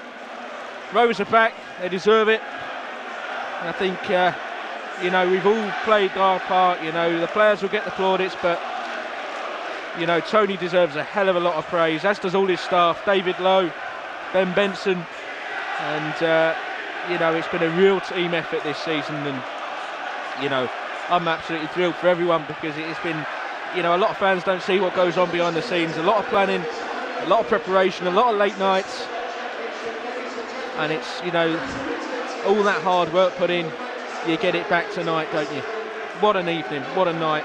Rovers are back. They deserve it. And I think, you know, we've all played our part. You know, the players will get the plaudits, but you know, Tony deserves a hell of a lot of praise, as does all his staff, David Lowe, Ben Benson, and you know, it's been a real team effort this season, and you know, I'm absolutely thrilled for everyone because it's been, you know, a lot of fans don't see what goes on behind the scenes, a lot of planning, a lot of preparation, a lot of late nights, and it's, you know, all that hard work put in, you get it back tonight, don't you? What an evening, what a night,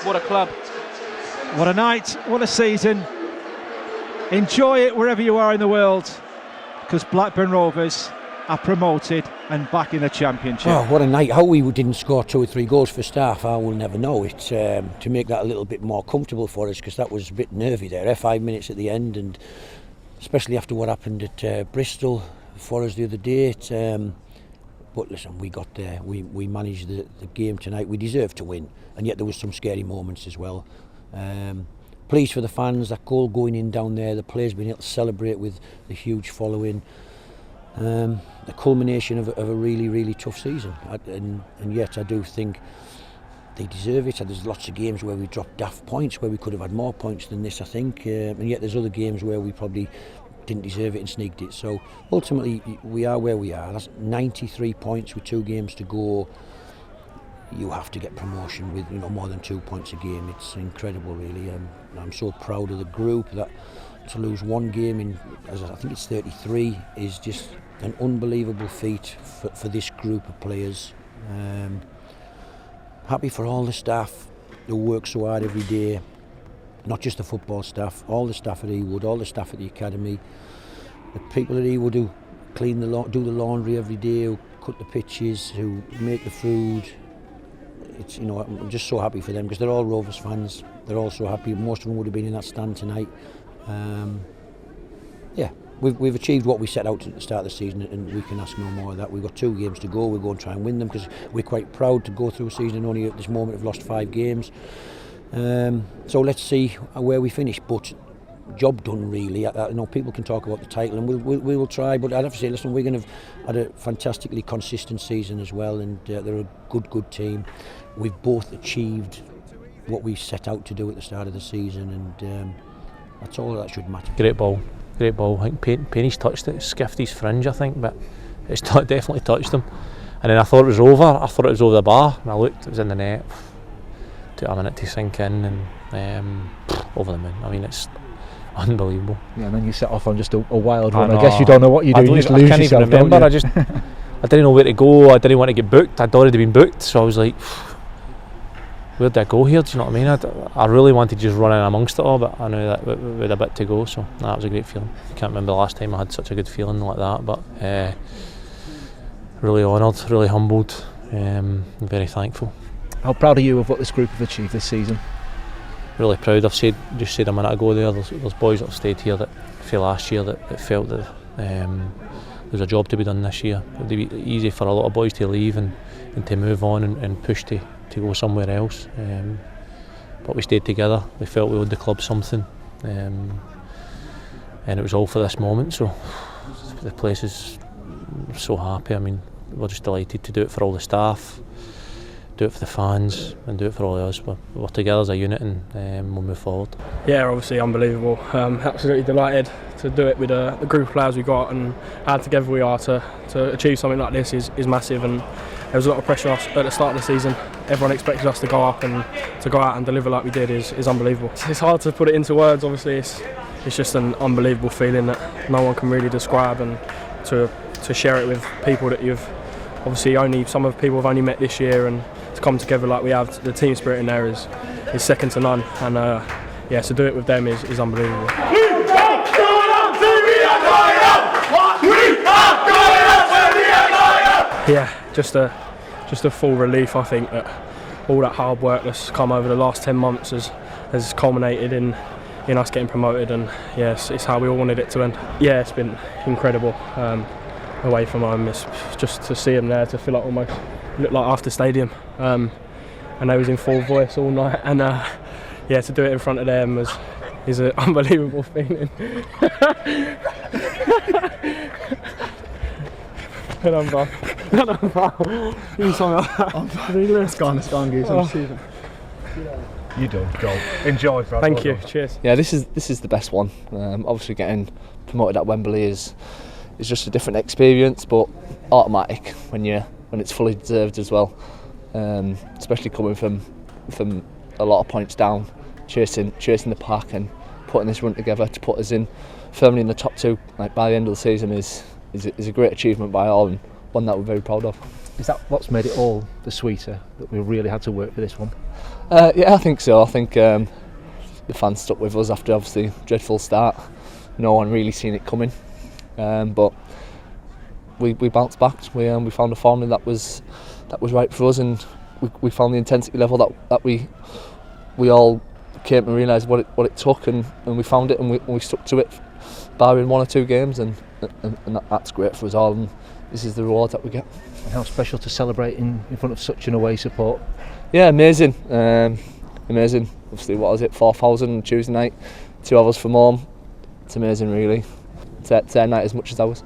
what a club. What a night, what a season. Enjoy it wherever you are in the world, because Blackburn Rovers are promoted and back in the Championship. Oh, what a night. How we didn't score 2 or 3 goals for staff, I will never know. It's to make that a little bit more comfortable for us, because that was a bit nervy there, 5 minutes at the end, and especially after what happened at Bristol for us the other day. But listen, we got there, we managed the game tonight. We deserved to win, and yet there was some scary moments as well. Pleased for the fans, that goal going in down there, the players being able to celebrate with the huge following. The culmination of a really, really tough season, and yet I do think they deserve it. There's lots of games where we dropped daft points, where we could have had more points than this, I think, and yet there's other games where we probably didn't deserve it and sneaked it. So ultimately we are where we are. That's 93 points with 2 games to go. You have to get promotion with, you know, more than 2 points a game. It's incredible, really. I'm so proud of the group that to lose 1 game in, as I think it's 33, is just an unbelievable feat for this group of players. Happy for all the staff who work so hard every day, not just the football staff, all the staff at Ewood, all the staff at the academy, the people at Ewood who clean do the laundry every day, who cut the pitches, who make the food. It's, you know, I'm just so happy for them because they're all Rovers fans. They're all so happy. Most of them would have been in that stand tonight. Yeah, we've achieved what we set out at the start of the season, and we can ask no more of that. We've got 2 games to go. We'll go and try and win them because we're quite proud to go through a season and only at this moment have lost 5 games. So let's see where we finish. But job done, really. I know people can talk about the title, and we will try. But I'd have to say, listen, we're going to have had a fantastically consistent season as well, and they're a good team. We've both achieved what we set out to do at the start of the season, and that's all that should matter. Great ball. I think Penny's touched it, skiffed his fringe, I think, but it's definitely touched him. And then I thought it was over. I thought it was over the bar, and I looked, it was in the net. Took a minute to sink in, and over the moon. I mean, it's unbelievable. Yeah, and then you set off on just a wild run. I guess you don't know what you're doing. You just lose I can't yourself, even remember. I didn't know where to go. I didn't want to get booked. I'd already been booked, so I was like, where did I go here? Do you know what I mean? I really wanted to just run in amongst it all, but I knew that we had a bit to go, so that was a great feeling. I can't remember the last time I had such a good feeling like that, but really honoured, really humbled, very thankful. How proud are you of what this group have achieved this season? really proud. I've just said a minute ago there, there's boys that have stayed here that for last year that felt that there's a job to be done this year. It'd be easy for a lot of boys to leave and to move on and push to go somewhere else. But we stayed together. We felt we owed the club something, and it was all for this moment. So the place is so happy. I mean, we're just delighted to do it for all the staff, do it for the fans, and do it for all of us. We're together as a unit, and we'll move forward. Yeah, obviously unbelievable. Absolutely delighted to do it with the group of players we got, and how together we are to achieve something like this is massive. And there was a lot of pressure at the start of the season. Everyone expected us to go up, and to go out and deliver like we did is unbelievable. It's hard to put it into words. Obviously, it's just an unbelievable feeling that no one can really describe, and to share it with people that you've obviously some of the people have only met this year, and to come together like we have, the team spirit in there is second to none. And yeah, to do it with them is unbelievable. Yeah, just a full relief. I think that all that hard work that's come over the last 10 months has culminated in us getting promoted, and yes, it's how we all wanted it to end. Yeah, it's been incredible. Away from home, it's just to see them there, to feel like almost look like after stadium, and they was in full voice all night, and yeah, to do it in front of them is an unbelievable feeling. You do, Joel. Enjoy, Brad. Thank you. Cheers. Yeah, this is the best one. Obviously, getting promoted at Wembley is just a different experience, but automatic when it's fully deserved as well. Especially coming from a lot of points down, chasing the pack and putting this run together to put us in firmly in the top two, like by the end of the season, is a great achievement by all, and one that we're very proud of. Is that what's made it all the sweeter, that we really had to work for this one? Yeah, I think so. I think the fans stuck with us after obviously dreadful start. No one really seen it coming, but we bounced back. We found a formula that was right for us, and we found the intensity level that we all came to realise what it took, and we found it, and we stuck to it, barring one or two games, and that's great for us all, and this is the reward that we get. And how special to celebrate in front of such an away support. Yeah, amazing. Amazing. Obviously, what was it, 4,000 on Tuesday night, 2 hours from home. It's amazing, really. It's their night as much as ours.